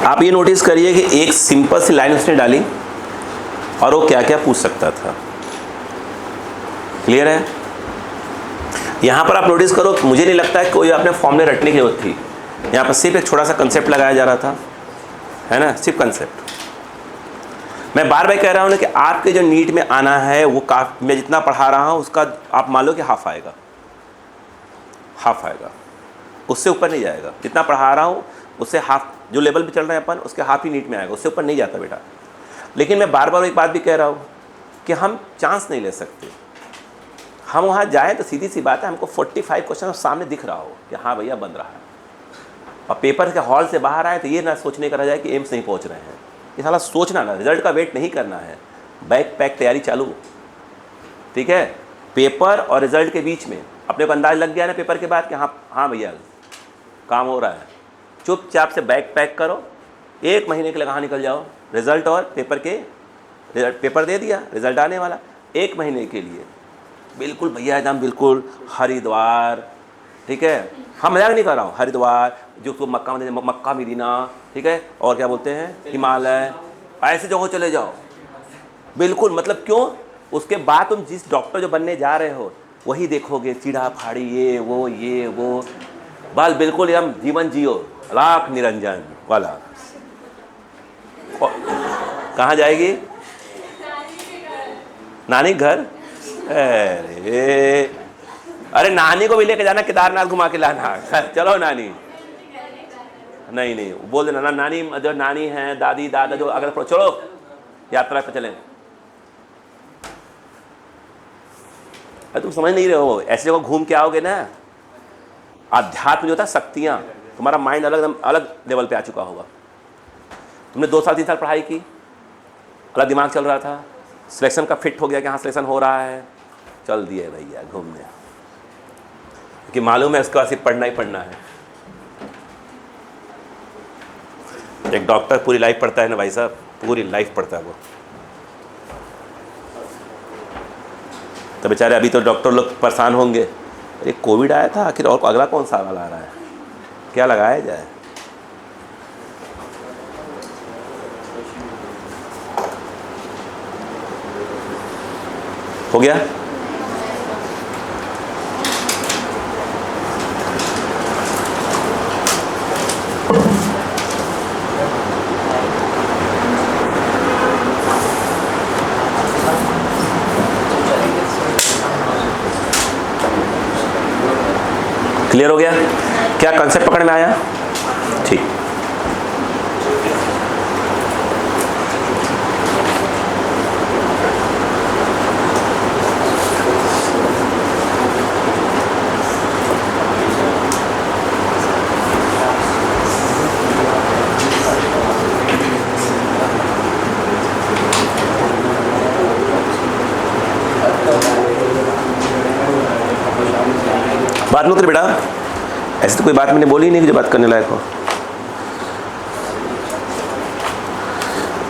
[SPEAKER 1] आप ये नोटिस करिए कि एक सिंपल सी लाइन उसने डाली और वो क्या क्या पूछ सकता था। क्लियर है? यहाँ पर आप नोटिस करो, मुझे नहीं लगता है कोई आपने फॉर्मूले रटने की जरूरत थी। यहाँ पर सिर्फ एक छोटा सा कंसेप्ट लगाया जा रहा था, है ना, सिर्फ कंसेप्ट। मैं बार बार कह रहा हूँ ना कि आपके जो नीट में आना है वो मैं जितना पढ़ा रहा हूँ उसका आप मान लो कि हाफ आएगा, हाफ आएगा, उससे ऊपर नहीं जाएगा। जितना पढ़ा रहा हूँ उससे हाफ, जो लेवल पे चल रहे हैं अपन उसके हाफ ही नीट में आएगा, उससे ऊपर नहीं जाता बेटा। लेकिन मैं बार बार एक बात भी कह रहा हूँ कि हम चांस नहीं ले सकते। हम वहाँ जाएँ तो सीधी सी बात है, हमको 45 क्वेश्चन सामने दिख रहा हो कि हाँ भैया बन रहा है, और पेपर के हॉल से बाहर आए तो ये ना सोचने का रह जाए कि एम्स नहीं पहुँच रहे हैं। ये साला सोचना ना, रिजल्ट का वेट नहीं करना है, बैक पैक तैयारी चालू। ठीक है, पेपर और रिजल्ट के बीच में अपने को अंदाज लग गया ना पेपर के बाद कि हाँ भैया काम हो रहा है, चुपचाप से बैक पैक करो, 1 महीने के लिए कहाँ निकल जाओ। रिजल्ट और पेपर के, पेपर दे दिया, रिजल्ट आने वाला, 1 महीने के लिए बिल्कुल भैया एकदम बिल्कुल हरिद्वार। ठीक है, हम मजाक नहीं कर रहा हूँ, हरिद्वार जो तो मक्का मदीना, ठीक है, और क्या बोलते हैं हिमालय, ऐसे जगह चले जाओ बिल्कुल। मतलब क्यों? उसके बाद तुम जिस डॉक्टर जो बनने जा रहे हो वही देखोगे, चिड़ा फाड़ी ये वो बस बिल्कुल एकदम जीवन जियो लाख निरंजन वाला। कहाँ जाएगी? नानी घर? अरे नानी को भी लेके जाना, केदारनाथ घुमा के लाना। चलो नानी, नहीं बोल देना ना, नानी जो नानी है, दादी दादा जो अगर चलो यात्रा पे चलें। अरे तुम समझ नहीं रहे हो, ऐसे जगह घूम के आओगे ना, अध्यात्म जो था शक्तियाँ, तुम्हारा माइंड अलग लेवल पे आ चुका होगा। तुमने 2 साल 3 साल पढ़ाई की, अलग दिमाग चल रहा था, सिलेक्शन का फिट हो गया कि हाँ सिलेक्शन हो रहा है, चल दिए भैया घूमने, क्योंकि मालूम है उसका सिर्फ पढ़ना ही पढ़ना है। एक डॉक्टर पूरी लाइफ पढ़ता है ना भाई साहब, पूरी लाइफ पढ़ता है वो। तो बेचारे अभी तो डॉक्टर लोग परेशान होंगे, अरे कोविड आया था आखिर, और अगला कौन सा वाला आ रहा है, क्या लगाया जाए। हो गया? क्लियर हो गया? क्या कंसेप्ट पकड़ में आया? ठीक। बात नहीं उतरी बेटा, ऐसी तो कोई बात मैंने बोली नहीं कि जो बात करने लायक हो।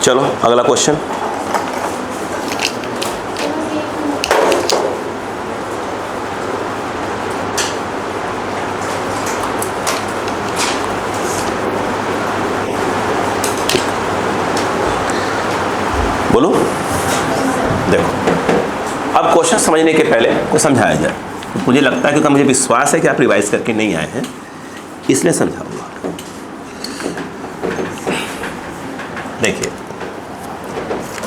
[SPEAKER 1] चलो अगला क्वेश्चन। बोलो। देखो, अब क्वेश्चन समझने के पहले कुछ समझाया जाए। मुझे लगता है, क्योंकि मुझे विश्वास है कि आप रिवाइज करके नहीं आए हैं, इसलिए समझाऊंगा। देखिए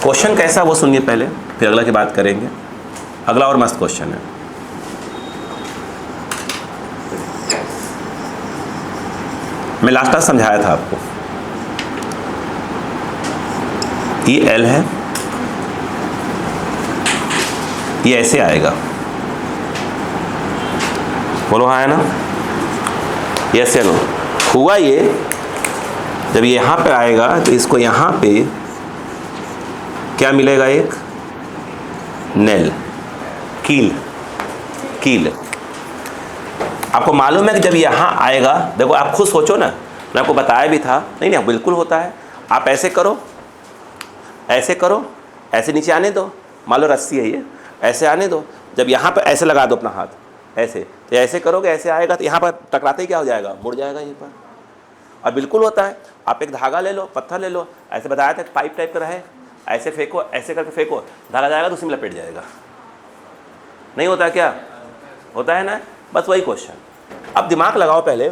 [SPEAKER 1] क्वेश्चन कैसा वो सुनिए पहले, फिर अगला की बात करेंगे। अगला और मस्त क्वेश्चन है। मैं लास्ट क्लास समझाया था आपको, ये एल है, ये ऐसे आएगा, बोलो हाँ है ना, यस या नो। हुआ ये, जब ये यहाँ पे आएगा तो इसको यहाँ पे क्या मिलेगा, एक नेल, कील। आपको मालूम है कि जब यहाँ आएगा, देखो आप खुद सोचो ना, मैं आपको बताया भी था, नहीं बिल्कुल होता है। आप ऐसे करो, ऐसे नीचे आने दो, मान लो रस्सी है ये, ऐसे आने दो, जब यहाँ पे ऐसे लगा दो अपना हाथ, ऐसे तो ऐसे करोगे, ऐसे आएगा तो यहाँ पर टकराते ही क्या हो जाएगा, मुड़ जाएगा ये पर। और बिल्कुल होता है। आप एक धागा ले लो, पत्थर ले लो, ऐसे बताया था पाइप टाइप का रहे, ऐसे फेंको, ऐसे करके फेंको, धागा जाएगा तो उसी में लपेट जाएगा। नहीं होता क्या? होता है ना। बस वही क्वेश्चन। अब दिमाग लगाओ पहले।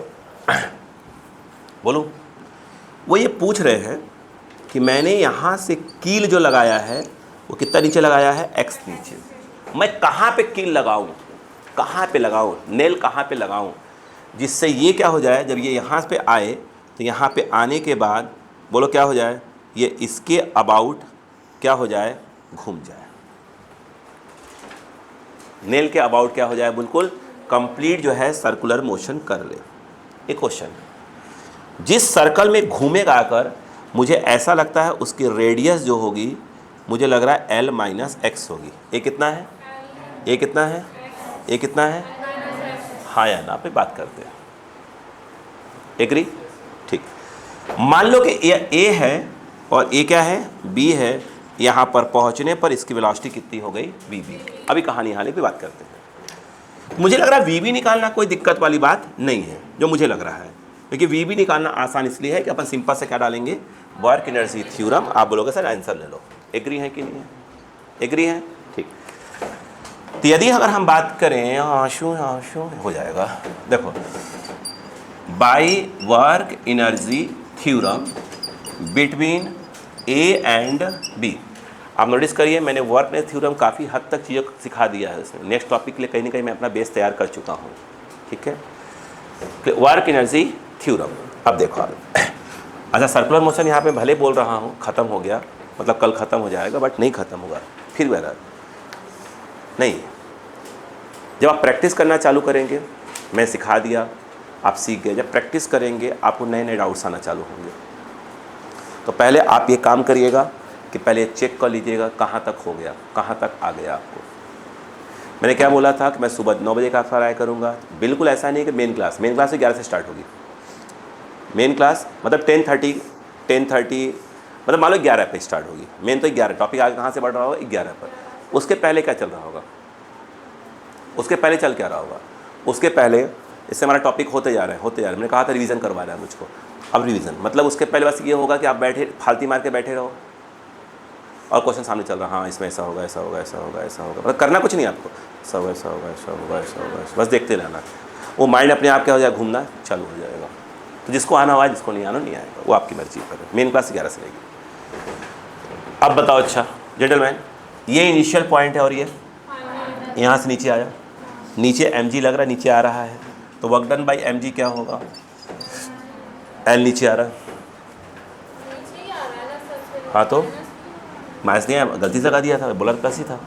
[SPEAKER 1] बोलो, वो ये पूछ रहे हैं कि मैंने यहाँ से कील जो लगाया है वो कितना नीचे लगाया है? x नीचे। मैं कहाँ पे कील लगाऊँ, कहाँ पे लगाऊँ, नेल कहाँ पे लगाऊँ, जिससे ये क्या हो जाए, जब ये यहाँ पे आए तो यहाँ पे आने के बाद बोलो क्या हो जाए, ये इसके अबाउट क्या हो जाए? घूम जाए। नेल के अबाउट क्या हो जाए? बिल्कुल कंप्लीट जो है सर्कुलर मोशन कर ले। एक क्वेश्चन, जिस सर्कल में घूमेगा आकर, मुझे ऐसा लगता है उसकी रेडियस जो होगी, मुझे लग रहा है l माइनस एक्स होगी। ये कितना है? ये कितना है? ये कितना है? हाँ या ना पे बात करते हैं। एग्री? ठीक। मान लो कि ये a है और ये क्या है? b है। यहाँ पर पहुँचने पर इसकी वेलोसिटी कितनी हो गई? vb। अभी कहानी हाले पे बात करते हैं। मुझे लग रहा है vb निकालना कोई दिक्कत वाली बात नहीं है, जो मुझे लग रहा है, क्योंकि vb निकालना आसान इसलिए है कि अपन सिंपल से क्या डालेंगे? Work energy theorem. आप बोलोगे सर आंसर ले लो। एग्री है कि नहीं है? एग्री है? ठीक। तो यदि अगर हम बात करें, आंशु आंशु हो जाएगा, देखो, by work energy theorem between A and B. आप नोटिस करिए, मैंने वर्क एनर्जी थ्योरम काफ़ी हद तक चीज़ों को सिखा दिया है उसमें। नेक्स्ट टॉपिक के लिए कहीं ना कहीं मैं अपना बेस तैयार कर चुका हूँ। ठीक है, वर्क एनर्जी थ्योरम। अब देखो आप, अच्छा सर्कुलर मोशन यहाँ पे भले बोल रहा हूँ ख़त्म हो गया, मतलब कल ख़त्म हो जाएगा, बट नहीं ख़त्म होगा फिर वैरा नहीं। जब आप प्रैक्टिस करना चालू करेंगे, मैं सिखा दिया, आप सीख गए, जब प्रैक्टिस करेंगे आपको नए नए डाउट्स आना चालू होंगे। तो पहले आप ये काम करिएगा कि पहले चेक कर लीजिएगा कहाँ तक हो गया, कहाँ तक आ गया आपको। मैंने क्या बोला था कि मैं सुबह 9 बजे का ट्राई करूँगा। बिल्कुल ऐसा नहीं कि मेन क्लास से 11 से स्टार्ट होगी। मेन क्लास मतलब 10:30 मतलब मान लो 11 पे स्टार्ट होगी। मेन तो 11, टॉपिक आगे कहाँ से बढ़ रहा होगा? 11 पर। उसके पहले क्या चल रहा होगा? उसके पहले चल क्या रहा होगा? उसके पहले इससे हमारा टॉपिक होते जा रहे हैं। मैंने कहा था रिवीजन करवाना है मुझको। अब रिवीजन मतलब उसके पहले बस ये होगा कि आप बैठे फालती मार के बैठे रहो और क्वेश्चन सामने चल रहा, हाँ इसमें ऐसा होगा, ऐसा होगा, ऐसा होगा, ऐसा होगा, मतलब करना कुछ नहीं आपको, ऐसा होगा, ऐसा होगा, ऐसा होगा, ऐसा होगा, बस देखते रहना। वो माइंड अपने आप क्या हो जाएगा? घूमना चालू हो जाएगा। तो जिसको आना हुआ, जिसको नहीं आना नहीं आएगा, वो आपकी मर्जी पर है। मेन क्लास 11 से रहेगी। अब बताओ, अच्छा जेंटलमैन, ये इनिशियल पॉइंट है और ये यहाँ से नीचे आया, नीचे mg लग रहा है, नीचे आ रहा है, तो वर्क डन बाई mg क्या होगा? l नीचे आ रहा है, हाँ तो माइनस नहीं आया, गलती से लगा दिया था, बोला प्लस ही था।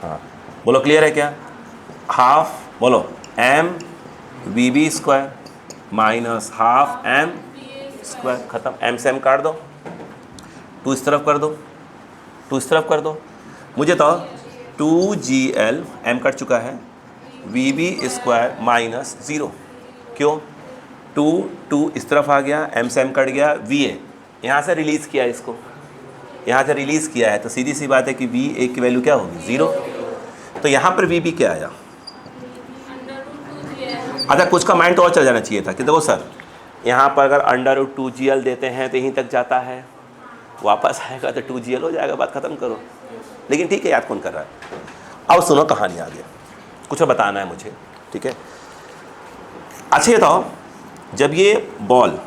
[SPEAKER 1] हाँ बोलो, क्लियर है क्या? हाफ बोलो m vb square minus half m square, खत्म। m से m काट दो, 2 इस तरफ कर दो, 2 इस तरफ कर दो। मुझे तो 2gl m कट चुका है, vb स्क्वायर माइनस 0। क्यों? 2 इस तरफ आ गया, m से m कट गया, va यहाँ से रिलीज़ किया, इसको यहाँ से रिलीज़ किया है, तो सीधी सी बात है कि va की वैल्यू क्या होगी? 0। तो यहाँ पर vb क्या आया? अच्छा कुछ का माइंड तो और चल जाना चाहिए था कि देखो सर, यहाँ पर अगर √2gl देते हैं तो यहीं तक जाता है, वापस आएगा तो 2gl हो जाएगा, बात ख़त्म करो। लेकिन ठीक है, याद कौन कर रहा है? अब सुनो कहानी आगे, कुछ बताना है मुझे, ठीक है? अच्छा ये बताओ, जब ये बॉल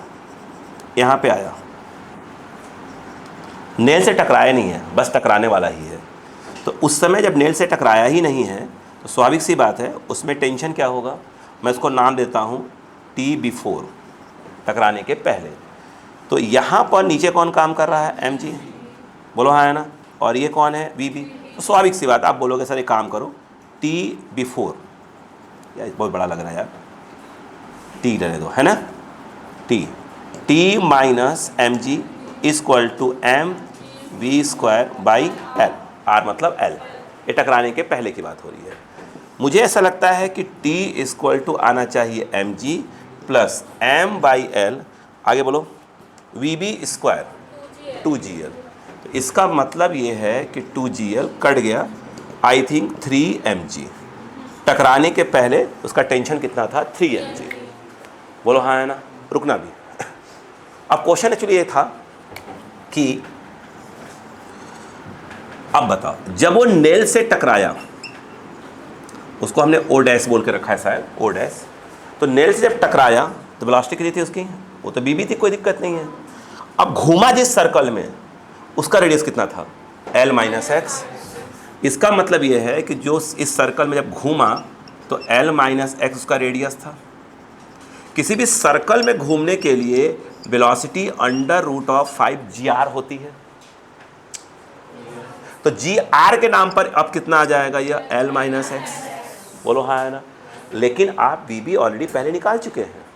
[SPEAKER 1] यहाँ पे आया, नेल से टकराया नहीं है, बस टकराने वाला ही है, तो उस समय जब नेल से टकराया ही नहीं है तो स्वाभाविक सी बात है उसमें टेंशन क्या होगा? मैं उसको नाम देता हूँ t बिफोर, टकराने के पहले। तो यहाँ पर नीचे कौन काम कर रहा है? mg, बोलो हाँ है ना, और ये कौन है? vb। तो स्वाभाविक सी बात, आप बोलोगे सर एक काम करो, t बिफोर, यार बहुत बड़ा लग रहा है यार, t रहने दो, है ना, t minus mg equal to m v square by l, r मतलब l। ये टकराने के पहले की बात हो रही है। मुझे ऐसा लगता है कि t इक्वल टू आना चाहिए mg plus m by l, आगे बोलो, vb स्क्वायर 2gl। तो इसका मतलब ये है कि 2gl कट गया, आई थिंक 3mg। टकराने के पहले उसका टेंशन कितना था? 3mg। बोलो हाँ है ना, रुकना भी, अब क्वेश्चन एक्चुअली ये था कि अब बताओ, जब वो नेल से टकराया, उसको हमने ओ डैश बोल के रखा है शायद, ओ डैश, तो नेल से जब टकराया तो वेलोसिटी कितनी थी उसकी, वो तो बी थी, कोई दिक्कत नहीं है। अब घूमा जिस सर्कल में, उसका रेडियस कितना था, L माइनस एक्स। इसका मतलब ये है कि जो इस सर्कल में जब घूमा तो L माइनस एक्स उसका रेडियस था। किसी भी सर्कल में घूमने के लिए velocity under root of 5gr होती है, तो gr के नाम पर अब कितना आ जाएगा, यह L माइनस एक्स। बोलो हाँ है ना। लेकिन आप bb ऑलरेडी पहले निकाल चुके हैं।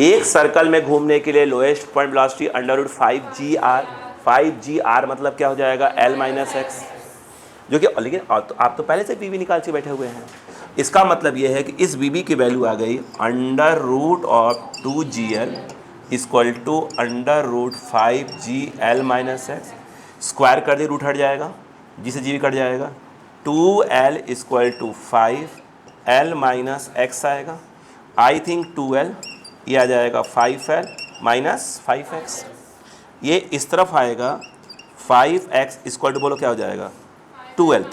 [SPEAKER 1] एक सर्कल में घूमने के लिए lowest point velocity under root 5gr, 5gr मतलब क्या हो जाएगा, L माइनस एक्स, जो कि लेकिन आप तो पहले से bb निकाल के बैठे हुए हैं। इसका मतलब यह है कि इस bb की वैल्यू आ गई under root of 2gl equal to under root 5gl minus X. Square कर दिए, रूट हट जाएगा, जी से जी कट जाएगा, 2l equal to 5l minus x आएगा। आई थिंक 2l, ये आ जाएगा 5l माइनस 5x। ये इस तरफ आएगा 5x इक्वल टू, बोलो क्या हो जाएगा, 2l,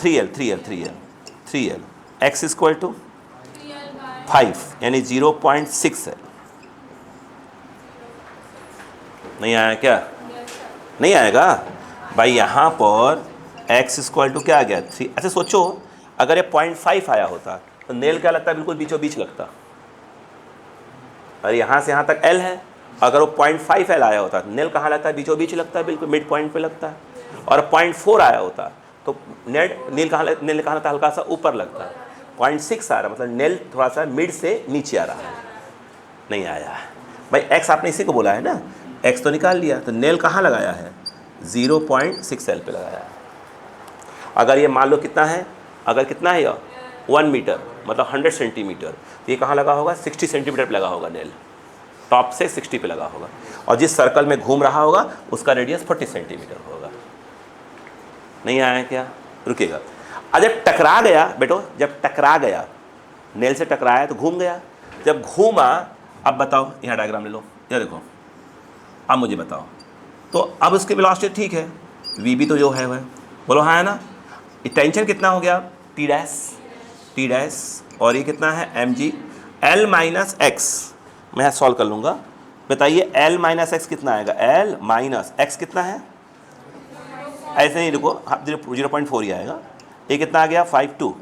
[SPEAKER 1] 3l x equal to 5 यानी 0.6l। नहीं आया क्या, नहीं आएगा भाई। यहाँ पर x इक्वल टू क्या आ गया, 3। अच्छा सोचो, अगर ये 0.5 आया होता तो नेल क्या लगता है, बिल्कुल बीचों बीच लगता। और यहाँ से यहाँ तक L है, अगर वो 0.5 L आया होता तो नेल कहाँ लगता है, बीचों बीच लगता है, बिल्कुल मिड पॉइंट पे लगता है। और 0.4 आया होता तो नेल कहाँ लगता, हल्का सा ऊपर लगता है। 0.6 आ रहा मतलब नेल थोड़ा सा मिड से नीचे आ रहा है। नहीं आया भाई, x आपने इसी को बोला है ना, x तो निकाल लिया, तो नेल कहाँ लगाया है, 0.6L पे लगाया है। अगर ये मान लो कितना है, अगर कितना है यह 1 मीटर मतलब 100 सेंटीमीटर, तो ये कहाँ लगा होगा, 60 सेंटीमीटर पे लगा होगा नेल, टॉप से 60 पे लगा होगा। और जिस सर्कल में घूम रहा होगा उसका रेडियस 40 सेंटीमीटर होगा। नहीं आया क्या, रुकेगा। और जब टकरा गया बेटो, जब टकरा गया, नेल से टकराया तो घूम गया, जब घूमा, अब बताओ, यहाँ डायग्राम ले लो, ये देखो, अब मुझे बताओ, तो अब उसकी वेलोसिटी ठीक है, वी तो जो है वह, बोलो हाँ है ना। टेंशन कितना हो गया, टी डैश, और ये कितना है mg, L माइनस एक्स, मैं सॉल्व कर लूँगा। बताइए L माइनस एक्स कितना आएगा, L माइनस एक्स कितना है, ऐसे नहीं रुको, 0.4 ही आएगा। ये कितना आ गया, 5.2,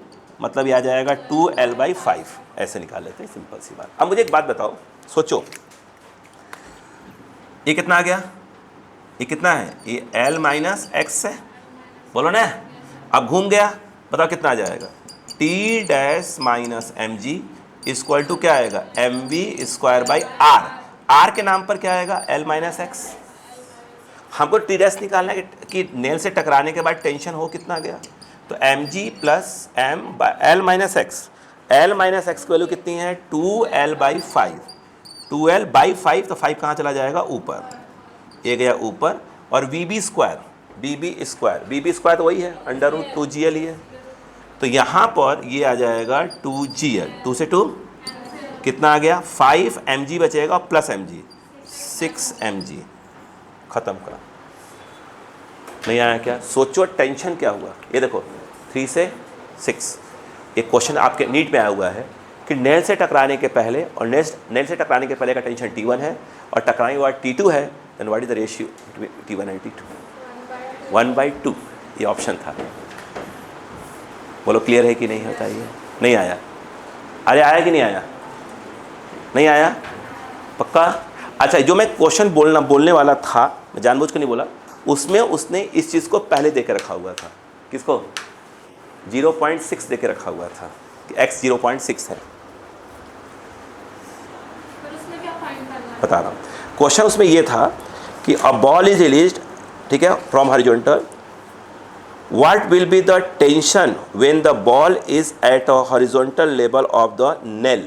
[SPEAKER 1] मतलब ये आ जाएगा 2L/5, ऐसे निकाल लेते हैं, सिंपल सी बात। अब मुझे एक बात बताओ, सोचो, ये कितना आ गया, ये कितना है, ये L माइनस एक्स है, बोलो ना। अब घूम गया, बताओ कितना आ जाएगा, T dash minus M G equal to क्या आएगा, M we square by R. R के नाम पर क्या आएगा, एल माइनस एक्स। हमको टी डैश निकालना है कि नेल से टकराने के बाद टेंशन हो कितना गया, तो M G plus M by L minus X. L minus X की वैल्यू कितनी है, 2L/5, 2L/5, तो 5 कहाँ चला जाएगा, ऊपर, ये गया ऊपर। और वी बी स्क्वायर तो वही है, अंडर रूट 2GL ही है, तो यहाँ पर ये आ जाएगा 2GL, 2 से 2 कितना आ गया, 5 mg बचेगा प्लस mg, 6 mg, ख़त्म का। नहीं आया क्या, सोचो टेंशन क्या हुआ। ये देखो 3 से 6, एक क्वेश्चन आपके नीट में आया हुआ है कि नेल से टकराने के पहले और नेल से टकराने के पहले का टेंशन T1 है और टकराने के बाद T2 है, then what is the ratio T1 and T2, 1/2, ये ऑप्शन था। बोलो क्लियर है कि नहीं होता, ये नहीं आया, अरे आया कि नहीं आया, नहीं आया पक्का। अच्छा, जो मैं क्वेश्चन बोलने वाला था, मैं जानबूझ के नहीं बोला, उसमें उसने इस चीज़ को पहले दे के रखा हुआ था, किसको, 0.6 दे के रखा हुआ था कि x 0.6 है। बता रहा हूँ, क्वेश्चन उसमें ये था कि अ बॉल इज रिलीज्ड, ठीक है, from horizontal, what will be the tension when the ball is at a horizontal level of the nail,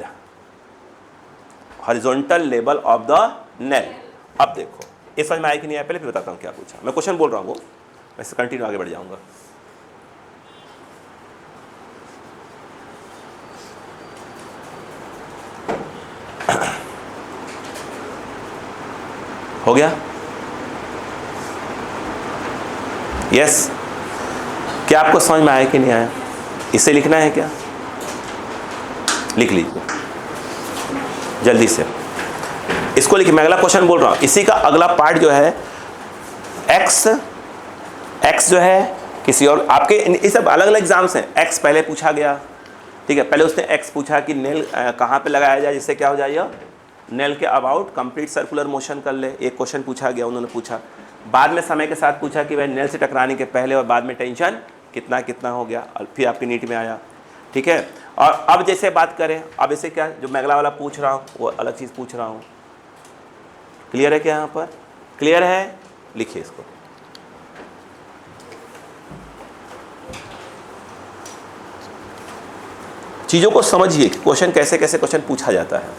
[SPEAKER 1] horizontal level of the nail। अब देखो ये समझ में आया कि नहीं आया, पहले फिर बताता हूँ क्या पूछा। मैं क्वेश्चन बोल रहा हूँ, मैं इससे कंटिन्यू आगे बढ़ जाऊँगा। हो गया? यस? क्या आपको समझ में आया कि नहीं आया? इसे लिखना है क्या? लिख लीजिए जल्दी से, इसको लिखिए। मैं अगला क्वेश्चन बोल रहा हूँ, इसी का अगला पार्ट जो है एक्स जो है किसी और आपके, ये सब अलग अलग एग्जाम्स हैं। एक्स पहले पूछा गया, ठीक है, पहले उसने एक्स पूछा कि नेल कहाँ पे लगाया जाए जिससे क्या हो जाए, नेल के अबाउट कंप्लीट सर्कुलर मोशन कर ले, एक क्वेश्चन पूछा गया, उन्होंने पूछा। बाद में समय के साथ पूछा कि भाई नेल से टकराने के पहले और बाद में टेंशन कितना कितना हो गया, और फिर आपकी नीट में आया, ठीक है। और अब जैसे बात करें, अब इसे क्या जो मैं अगला वाला पूछ रहा हूँ वो अलग चीज़ पूछ रहा हूँ। क्लियर है क्या? यहाँ पर क्लियर है? लिखिए इसको। चीज़ों को समझिए कि क्वेश्चन कैसे कैसे क्वेश्चन पूछा जाता है।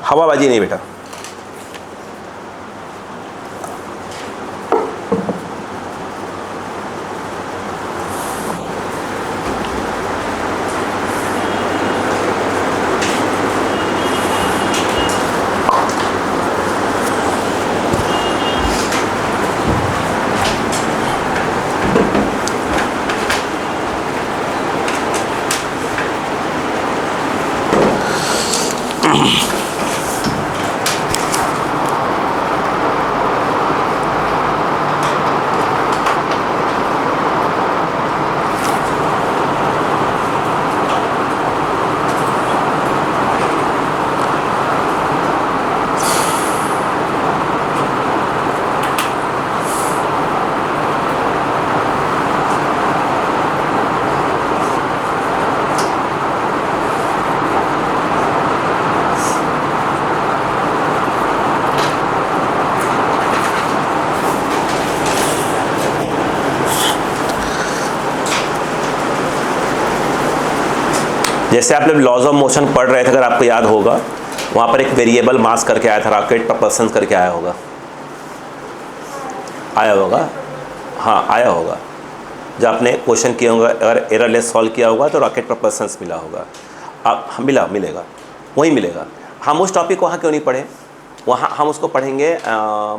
[SPEAKER 1] हवाबाजी नहीं बेटा। जैसे आप लोग लॉज ऑफ मोशन पढ़ रहे थे, अगर आपको याद होगा, वहाँ पर एक वेरिएबल मास करके आया था, रॉकेट प्रपल्सन करके आया होगा, हाँ आया होगा। जब आपने क्वेश्चन किया होगा, अगर एररलेस सॉल्व किया होगा तो रॉकेट प्रपल्सन मिला होगा, अब मिलेगा वही मिलेगा। हम उस टॉपिक को वहाँ क्यों नहीं पढ़े? वहाँ हम उसको पढ़ेंगे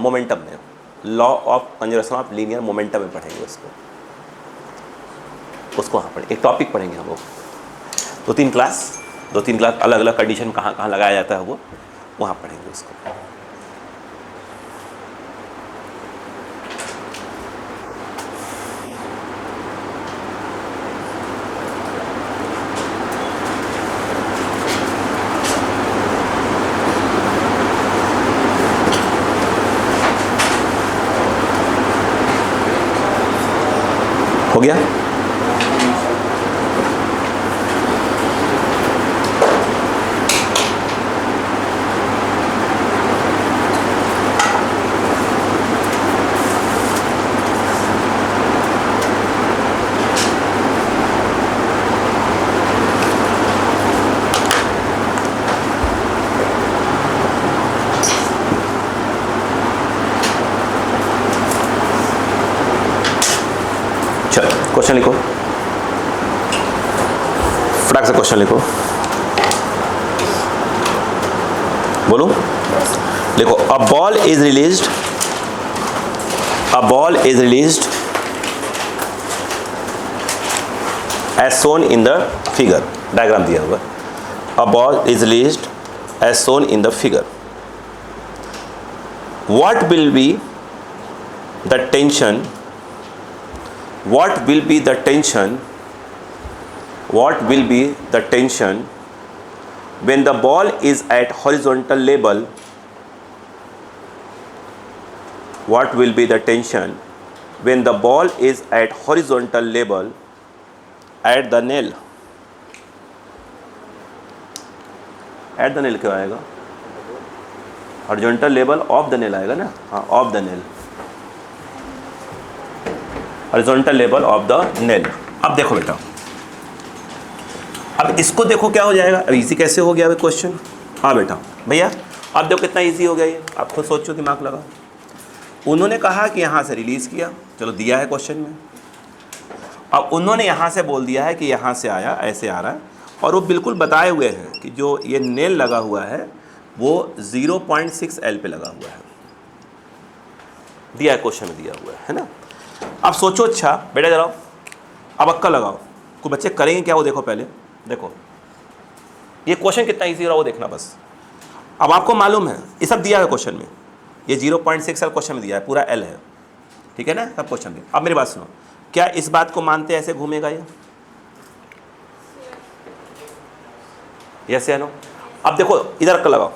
[SPEAKER 1] मोमेंटम में, law of conservation of linear momentum में पढ़ेंगे उसको वहाँ पढ़ेंगे, एक टॉपिक पढ़ेंगे हम वो। दो तीन क्लास अलग अलग कंडीशन कहाँ कहाँ लगाया जाता है वो वहाँ पढ़ेंगे उसको। हो गया? क्वेश्चन लिखो, फटाक से क्वेश्चन लिखो, बोलो, लिखो। A ball is released as shown in the figure, diagram दिया हुआ। A ball is released as shown in the figure. What will be the tension when the ball is at horizontal level? What will be the tension when the ball is at horizontal level at the nail? At the nail क्यों आएगा? horizontal level of the nail आएगा ना, हाँ of the nail, horizontal level of the nail। अब देखो बेटा, अब इसको देखो क्या हो जाएगा। अब इजी कैसे हो गया क्वेश्चन? हाँ बेटा भैया, अब देखो कितना इजी हो गया ये, आप खुद सोचो, दिमाग लगा। उन्होंने कहा कि यहाँ से रिलीज़ किया, चलो दिया है क्वेश्चन में। अब उन्होंने यहाँ से बोल दिया है कि यहाँ से आया, ऐसे आ रहा है, और वो बिल्कुल बताए हुए हैं कि जो ये नेल लगा हुआ है वो 0.6 L पे लगा हुआ है, दिया है क्वेश्चन में, दिया हुआ है ना। अब सोचो, अच्छा बेटा जरा अब अक्का लगाओ, कुछ बच्चे करेंगे क्या वो देखो। पहले देखो ये क्वेश्चन कितना इजी हो रहा है वो देखना बस। अब आपको मालूम है ये सब दिया है क्वेश्चन में, ये 0.6 L क्वेश्चन में दिया है, पूरा L है, ठीक है ना, सब क्वेश्चन में। अब मेरी बात सुनो, क्या इस बात को मानते ऐसे घूमेगा ये? यस या नो? अब देखो इधर अक्का लगाओ,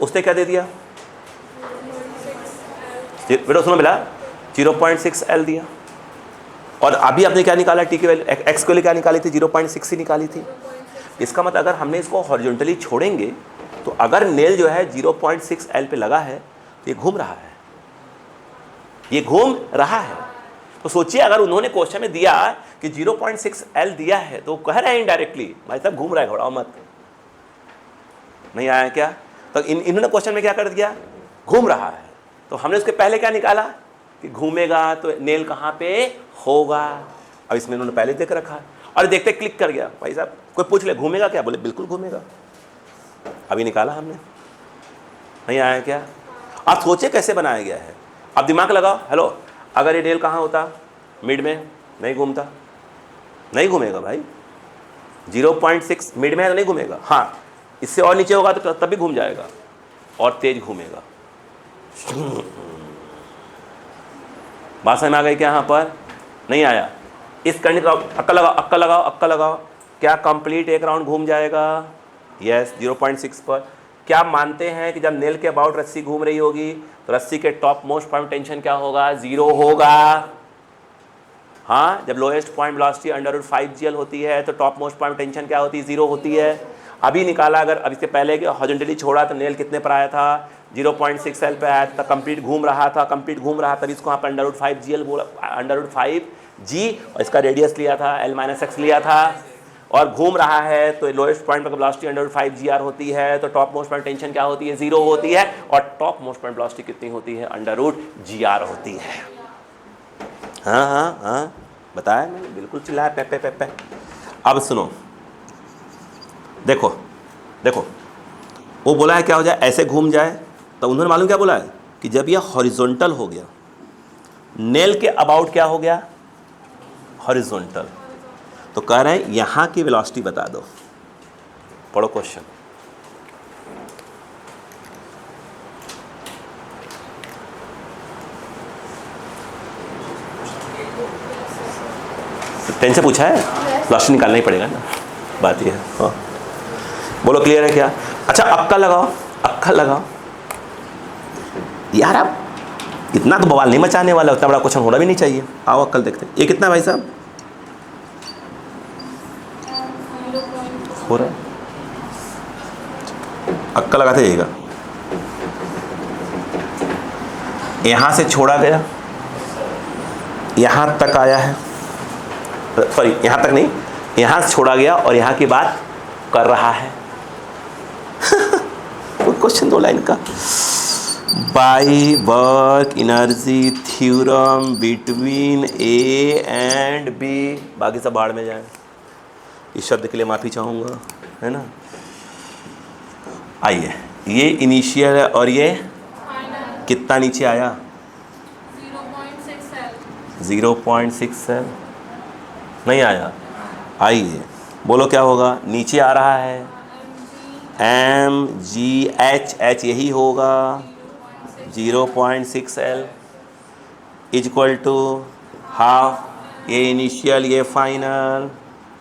[SPEAKER 1] उसने क्या दे दिया बेटा, सुनो बेटा, 0.6 L दिया। और अभी आपने क्या निकाला, टी की वैल्यू एक्स के लिए क्या निकाली थी, 0.6 ही निकाली थी। इसका मतलब अगर हमने इसको हॉरिजॉन्टली छोड़ेंगे तो अगर नेल जो है 0.6 L पे लगा है तो ये घूम रहा है, ये घूम रहा है। तो सोचिए अगर उन्होंने क्वेश्चन में दिया कि 0.6 L दिया है तो कह रहे हैं इनडायरेक्टली भाई साहब घूम रहा है, घबराओ मत। नहीं आया क्या? तो इन्होंने क्वेश्चन में क्या कर दिया, घूम रहा है। तो हमने उसके पहले क्या निकाला कि घूमेगा तो नेल कहाँ पे होगा। अब इसमें इन्होंने पहले देख रखा है और देखते क्लिक कर गया, भाई साहब कोई पूछ ले घूमेगा क्या, बोले बिल्कुल घूमेगा, अभी निकाला हमने। नहीं आया क्या? आप सोचिए कैसे बनाया गया है। अब दिमाग लगाओ, हेलो अगर ये नेल कहाँ होता, मिड में, नहीं घूमता, नहीं घूमेगा भाई। 0.6 मिड में है तो नहीं घूमेगा, हाँ इससे और नीचे होगा तो तब भी घूम जाएगा और तेज घूमेगा। बात समझ में आ गई क्या? यहाँ पर नहीं आया, इस करने का अक्का लगाओ, अक्का लगाओ, अक्का लगाओ, क्या कंप्लीट एक राउंड घूम जाएगा? यस 0.6 पर। क्या मानते हैं कि जब नेल के अबाउट रस्सी घूम रही होगी तो रस्सी के टॉप मोस्ट पॉइंट टेंशन क्या होगा, 0 होगा। हाँ, जब लोएस्ट पॉइंट वेलोसिटी √5 GL होती है तो टॉप मोस्ट पॉइंट टेंशन क्या होती है, 0 होती है। अभी निकाला, अगर अब इसके पहले कि हॉरिजॉन्टली छोड़ा तो नेल कितने पर आया था, 0.6 L पे आया था, कंप्लीट घूम रहा था, कंप्लीट घूम रहा था, तभी इसको यहाँ पर √5 GL बोला, √5G, और इसका रेडियस लिया था L-x लिया था, और घूम रहा है तो लोएस्ट पॉइंट पर वेलोसिटी √5GR होती है, तो टॉप मोस्ट पॉइंट टेंशन क्या होती है, 0 होती है, और टॉप मोस्ट पॉइंट वेलोसिटी कितनी होती है, √GR होती है। हाँ हाँ हाँ बताया मैंने, बिल्कुल चिल्लाया पे पे पे पे। अब सुनो, देखो देखो वो बोला है क्या हो जाए, ऐसे घूम जाए, तो उन्होंने मालूम क्या बोला है कि जब यह हॉरिजॉन्टल हो गया, नेल के अबाउट क्या हो गया, हॉरिजॉन्टल, तो कह रहे हैं यहां की वेलोसिटी बता दो। पढ़ो क्वेश्चन। टेन से पूछा है, वेलोसिटी निकालना ही पड़ेगा ना, बात ये है। हाँ बोलो क्लियर है क्या? अच्छा अक्का लगाओ, अक्का लगाओ यार, आप इतना तो बवाल नहीं मचाने वाला, उतना बड़ा क्वेश्चन होना भी नहीं चाहिए। आओ अक्कल देखते हैं, ये कितना भाई साहब हो रहा है, अक्का लगाते जाइएगा। यहां से छोड़ा गया, यहां तक आया है, सॉरी यहां तक नहीं, यहां से छोड़ा गया और यहां की बात कर रहा है। क्वेश्चन 2 लाइन का, by work energy theorem between A and B, बाकी सब बाढ़ में जाए, इस शब्द के लिए माफ़ी चाहूँगा, है ना। आइए, ये इनिशियल है और ये कितना नीचे आया, 0.6 L नहीं आया। आइए बोलो क्या होगा, नीचे आ रहा है mgh, यही होगा 0.6 L इक्वल टू हाफ, ये इनिशियल ये final,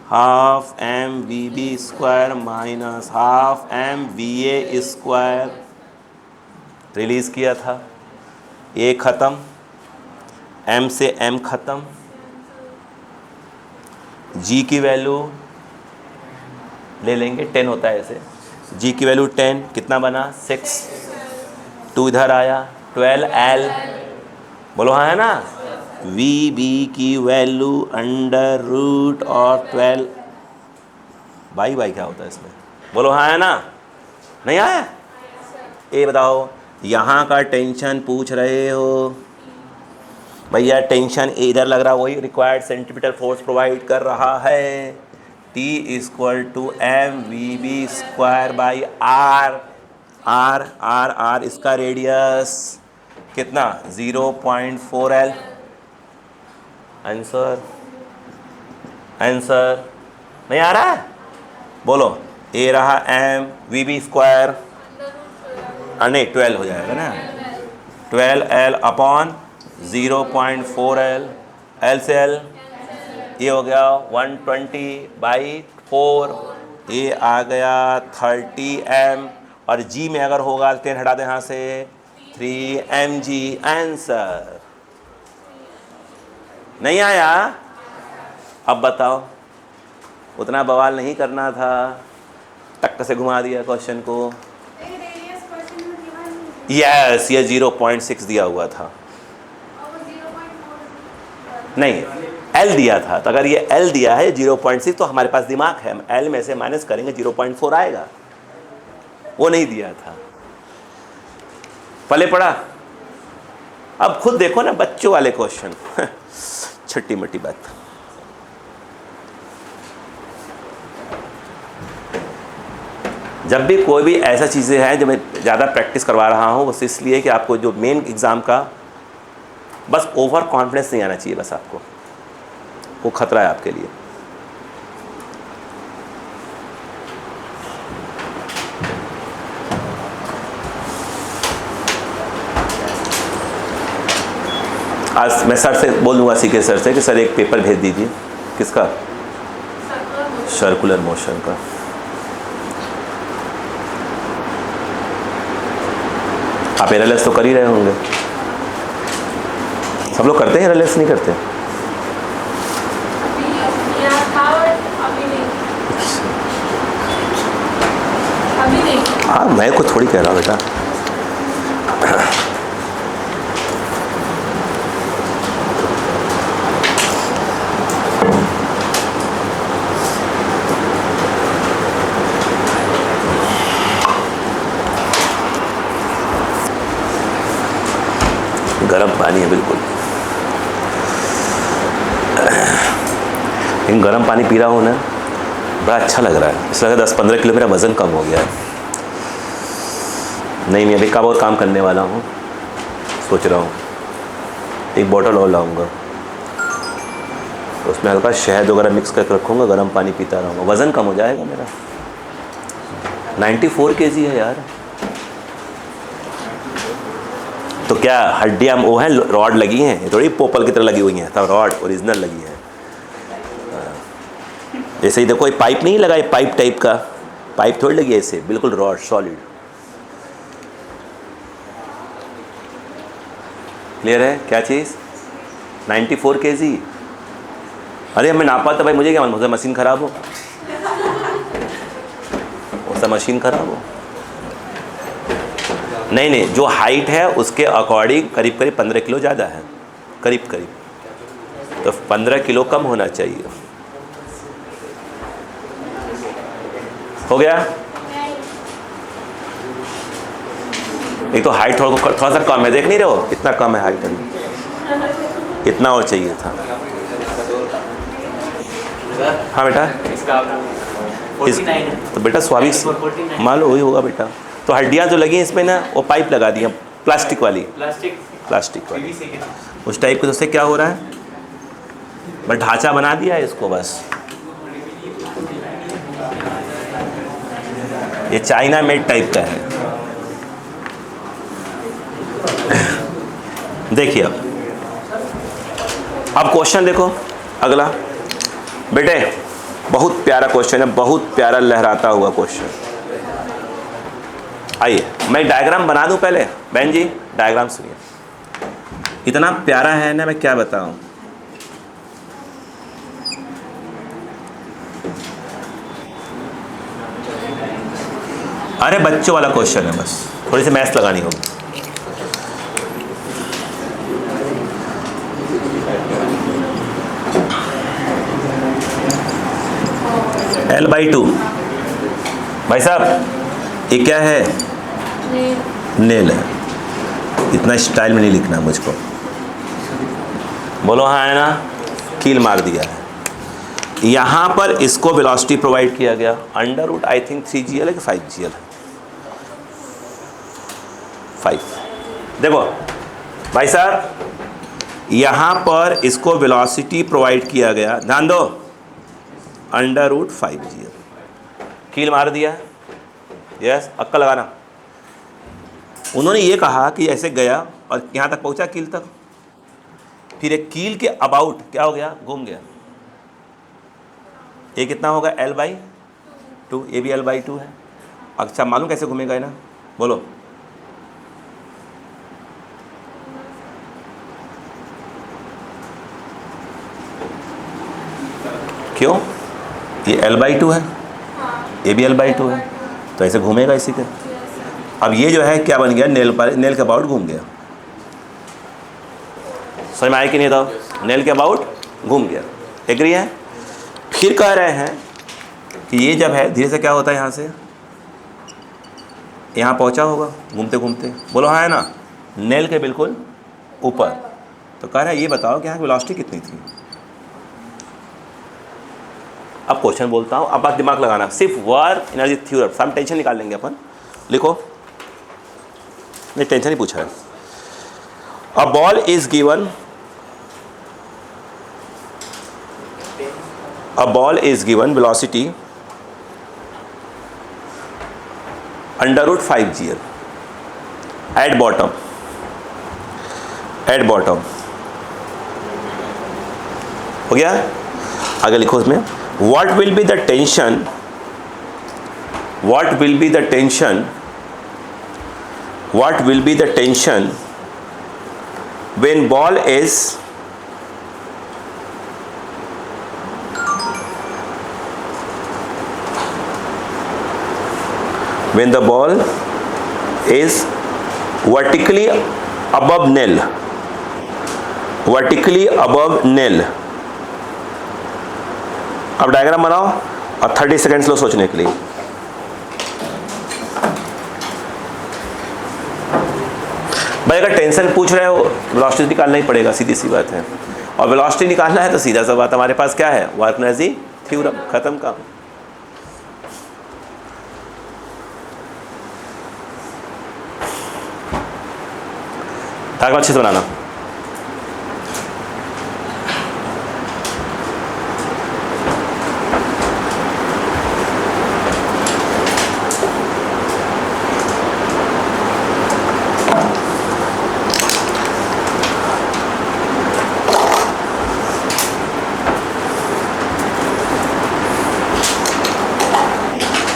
[SPEAKER 1] half mvb² minus half mva²। Release किया था, ए ख़त्म, m से m ख़त्म, g की वैल्यू ले लेंगे, 10 होता है ऐसे, g की वैल्यू 10, कितना बना 6, 2 इधर आया 12L, बोलो हाँ है ना। वी बी की वैल्यू √ और 12 बाई क्या होता है इसमें, बोलो हाँ है ना। नहीं आया? ये बताओ, यहाँ का टेंशन पूछ रहे हो भैया, टेंशन इधर लग रहा, वही रिक्वायर्ड सेंट्रीपिटल फोर्स प्रोवाइड कर रहा है, T = mvb² / r। R R R इसका रेडियस कितना 0.4L। आंसर आंसर नहीं आ रहा है, बोलो। ए रहा एम वी बी स्क्वायर, नहीं 12 हो जाएगा ना, 12L अपॉन 0.4L, एल से एल ये हो गया 120/4, ये आ गया 30M, और जी में अगर होगा 10 हटा दें यहाँ से 3mg। आंसर नहीं आया? अब बताओ, उतना बवाल नहीं करना था, टक्कर से घुमा दिया क्वेश्चन को। यस, ये 0.6 दिया हुआ था, नहीं L दिया था, तो अगर ये L दिया है 0.6 तो हमारे पास दिमाग है, हम L में से माइनस करेंगे 0.4 आएगा, वो नहीं दिया था। पले पड़ा। अब खुद देखो ना बच्चों वाले क्वेश्चन छट्टी मट्टी बात। जब भी कोई भी ऐसा चीज़ें हैं जो मैं ज़्यादा प्रैक्टिस करवा रहा हूँ, बस इसलिए कि आपको जो मेन एग्ज़ाम का बस ओवर कॉन्फिडेंस नहीं आना चाहिए, बस आपको वो खतरा है आपके लिए। आज मैं सर से बोल दूंगा, सीके सर से कि सर एक पेपर भेज दीजिए। किसका? सर्कुलर मोशन का। आप एनालिसिस तो कर ही रहे होंगे, सब लोग करते हैं एनालिसिस, नहीं करते? हाँ, मैं कुछ थोड़ी कह रहा हूँ बेटा। गर्म पानी है बिल्कुल, लेकिन गर्म पानी पी रहा हूँ ना, बड़ा अच्छा लग रहा है। इसलिए 10-15 किलो मेरा वज़न कम हो गया है। नहीं, मैं अभी कब और काम करने वाला हूँ, सोच रहा हूँ एक बोतल और लाऊंगा, उसमें हल्का शहद वगैरह मिक्स करके रखूँगा, गर्म पानी पीता रहूँगा, वज़न कम हो जाएगा मेरा। 94 kg है यार। तो क्या हड्डियाँ वो हैं, रॉड लगी हैं, थोड़ी पोपल की तरह लगी हुई हैं, तब रॉड ओरिजिनल लगी है। जैसे ही देखो ये पाइप नहीं लगा, ये पाइप टाइप का पाइप थोड़ी लगी है, ऐसे बिल्कुल रॉड सॉलिड। क्लियर है क्या चीज़? 94 kg। अरे हमें नापा था भाई, मुझे क्या मालूम मशीन ख़राब हो, उसका मशीन ख़राब हो। नहीं नहीं, जो हाइट है उसके अकॉर्डिंग करीब करीब 15 किलो ज़्यादा है, करीब करीब, तो 15 किलो कम होना चाहिए। हो गया? एक तो हाइट थोड़ा सा कम है, देख नहीं रहे हो इतना कम है हाइट, इतना और चाहिए था। हाँ बेटा, तो बेटा स्वाभाविक मान लो वही होगा बेटा। तो हड्डियाँ जो लगी हैं इसमें ना, वो पाइप लगा दी है प्लास्टिक वाली, प्लास्टिक वाली उस टाइप के। उससे क्या हो रहा है, बस ढांचा बना दिया है इसको, बस ये चाइना मेड टाइप का है। देखिए अब क्वेश्चन देखो अगला बेटे, बहुत प्यारा क्वेश्चन है, बहुत प्यारा लहराता हुआ क्वेश्चन। आइए मैं डायग्राम बना दूं पहले, बहन जी डायग्राम सुनिए, इतना प्यारा है ना, मैं क्या बताऊं। अरे बच्चों वाला क्वेश्चन है, बस थोड़ी सी मैथ्स लगानी होगी। L/2 भाई साहब, ये क्या है? नेल है। इतना स्टाइल में नहीं लिखना मुझको, बोलो हाँ है ना, कील मार दिया है। यहाँ पर इसको वेलोसिटी प्रोवाइड किया गया under root I think 3gl है कि 5gl है, 5। देखो भाई साहब, यहाँ पर इसको वेलोसिटी प्रोवाइड किया गया, ध्यान दो, √5g। कील मार दिया, यस, अक्कल लगाना। उन्होंने ये कहा कि ऐसे गया और यहाँ तक पहुँचा कील तक, फिर एक कील के अबाउट क्या हो गया, घूम गया। ये कितना होगा, l/2, ये भी l/2 है। अच्छा मालूम कैसे घूमेगा, है ना, बोलो। क्यों, ये l/2 है, ये भी l/2 है, तो ऐसे घूमेगा इसी के। अब ये जो है क्या बन गया, नेल के अबाउट घूम गया। समझ में आया कि नहीं था, नेल के अबाउट घूम गया, एग्री है। फिर कह रहे हैं कि ये जब है धीरे से क्या होता है, यहाँ से यहाँ पहुँचा होगा घूमते घूमते, बोलो हाँ है ना, नेल के बिल्कुल ऊपर। तो कह रहा है ये बताओ कि यहाँ की वेलोसिटी कितनी थी। अब क्वेश्चन बोलता हूँ, अब बात दिमाग लगाना, सिर्फ वर्क एनर्जी थ्योरम, सब टेंशन निकाल लेंगे अपन। लिखो, नहीं टेंशन ही पूछा है। अ ball is given, a ball is given velocity √5g at bottom, हो गया। आगे लिखो उसमें, what will be the tension when ball is when the ball is vertically above nil, अब डायग्राम बनाओ और 30 सेकेंड्स लो सोचने के लिए। भाई अगर टेंशन पूछ रहे हो, वेलोसिटी निकालना ही पड़ेगा, सीधी सी बात है। और वेलोसिटी निकालना है तो सीधा सा बात, हमारे पास क्या है, वर्क एनर्जी थ्योरम, खत्म काम। अच्छे से बनाना।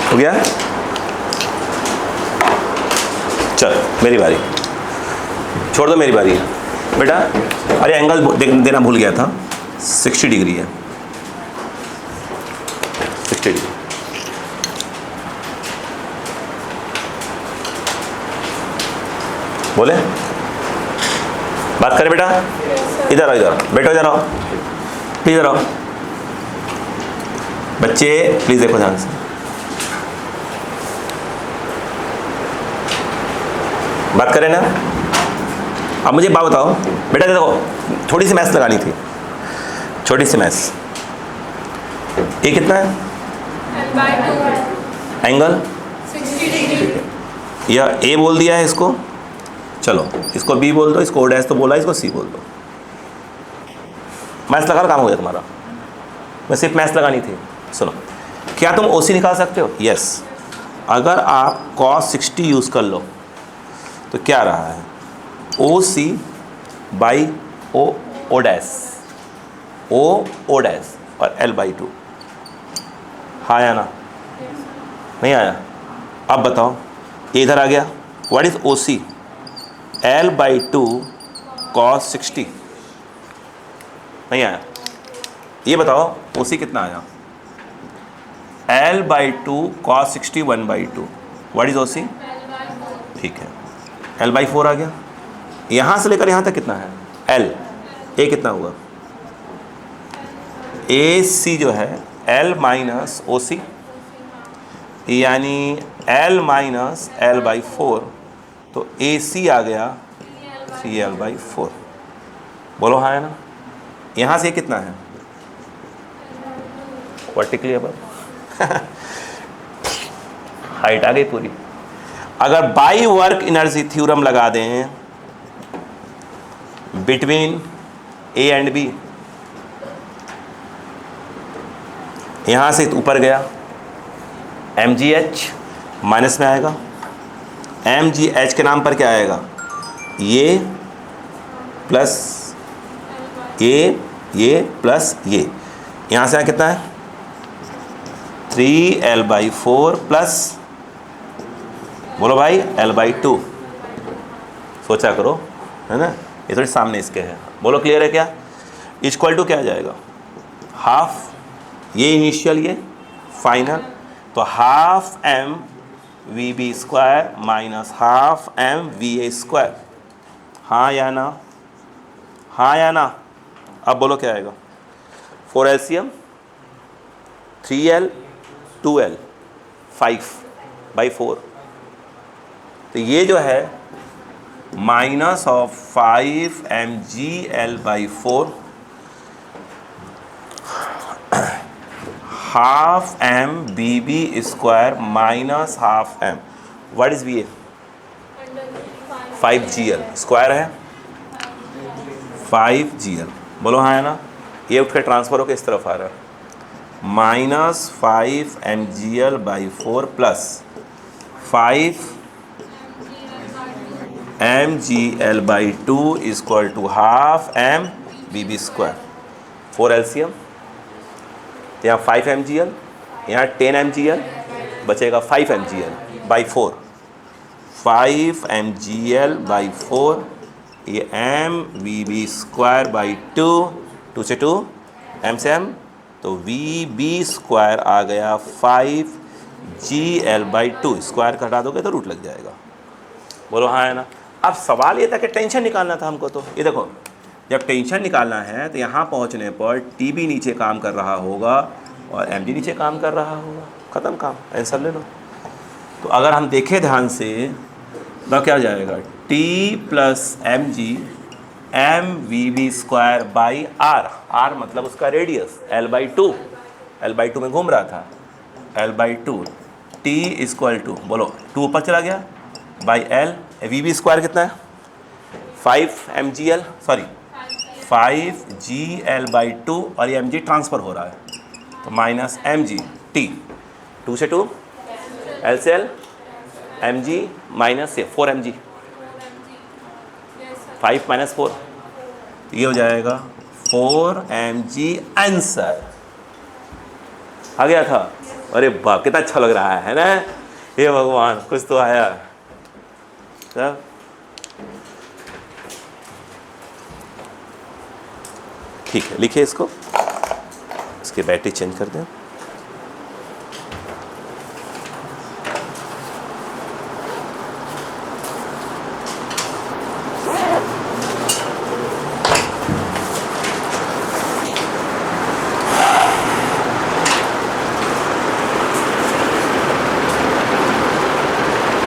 [SPEAKER 1] हो गया, चल मेरी बारी, छोड़ दो मेरी बारी है बेटा। अरे एंगल देना भूल गया था, 60 डिग्री है, 60 डिग्री। बोले बात करें बेटा, इधर आओ, इधर बैठो, इधर आओ प्लीज, इधर आओ बच्चे प्लीज, देखो ध्यान से, बात करें ना। अब मुझे बात बताओ बेटा, देखो थोड़ी सी मैथ्स लगानी थी, छोटी सी मैथ्स। ये कितना है, एंगल
[SPEAKER 2] 60 डिग्री।
[SPEAKER 1] या ए बोल दिया है इसको, चलो इसको बी बोल दो, इसको ओ डैश तो बोला, इसको सी बोल दो। मैथ्स लगा काम हो गया तुम्हारा, मैं सिर्फ मैथ्स लगानी थी। सुनो, क्या तुम ओ सी निकाल सकते हो? यस। अगर आप cos 60 यूज़ कर लो तो क्या रहा है, O C by O dash, O dash और l/2। हाँ आया ना, नहीं आया? अब बताओ, ये इधर आ गया, what is O C, l/2 cos 60, नहीं आया? ये बताओ ओ सी कितना आया, l/2 cos 60 1/2, what is O सी, ठीक है, l/4 आ गया। यहाँ से लेकर यहाँ तक कितना है, l, ए कितना हुआ, ए सी जो है l माइनस ओ सी, यानी l माइनस l/4, तो ए सी आ गया 3l/4। बोलो हाँ है ना। यहाँ से कितना है, वर्टिकली अब हाइट आ गई पूरी। अगर बाई वर्क इनर्जी थ्योरम लगा दें बिटवीन ए एंड बी, यहां से ऊपर गया mgh माइनस में आएगा, mgh के नाम पर क्या आएगा, ये प्लस ये प्लस ये, यहाँ से कितना है 3l/4 प्लस, बोलो भाई l/2, सोचा करो, है ना, ये थोड़ी सामने इसके है, बोलो क्लियर है क्या, इक्वल टू क्या आ जाएगा, हाफ ये इनिशियल ये फाइनल, तो half m vb square minus half m va square, हाँ या ना, हाँ या ना, अब बोलो क्या आएगा, 4 LCM 3l 2l 5/4, तो ये जो है minus of 5 mgl/4 half m bb square minus half m, what is va 5gl square है 5gl, बोलो हाँ है ना, ये उठ के ट्रांसफर होकर इस तरफ आ रहा है, minus 5 mgl/4 plus 5 mgl/2 equal to half m bb square, 4 LCM, तो यहाँ 5 mgl, यहाँ 10 mgl, बचेगा 5 mgl/4, 5 mgl/4, ये m vb स्क्वायर/2, 2 से 2 m से m, तो vb स्क्वायर आ गया 5 gl/2, स्क्वायर का हटा दोगे तो रूट लग जाएगा, बोलो हाँ है ना। अब सवाल ये था कि टेंशन निकालना था हमको, तो ये देखो जब टेंशन निकालना है तो यहाँ पहुँचने पर टी नीचे काम कर रहा होगा और एम नीचे काम कर रहा होगा, ख़त्म काम, आंसर ले लो। तो अगर हम देखें ध्यान से तो क्या हो जाएगा, T plus M G M we B square by R, R मतलब उसका रेडियस l/2, l/2 में घूम रहा था, l/2 T इक्वल टू, बोलो 2 ऊपर चला गया by l, V B square कितना है 5 mgl, सॉरी 5gl/2, और ये mg ट्रांसफ़र हो रहा है तो माइनस mg t, 2 से 2 l से l, mg माइनस से 4 mg, 5 माइनस 4, ये हो जाएगा 4 mg आंसर आ गया था। अरे बाप कितना अच्छा लग रहा है ना, हे भगवान कुछ तो आया। सब ठीक है, लिखिए इसको, इसकी बैटरी चेंज कर दें।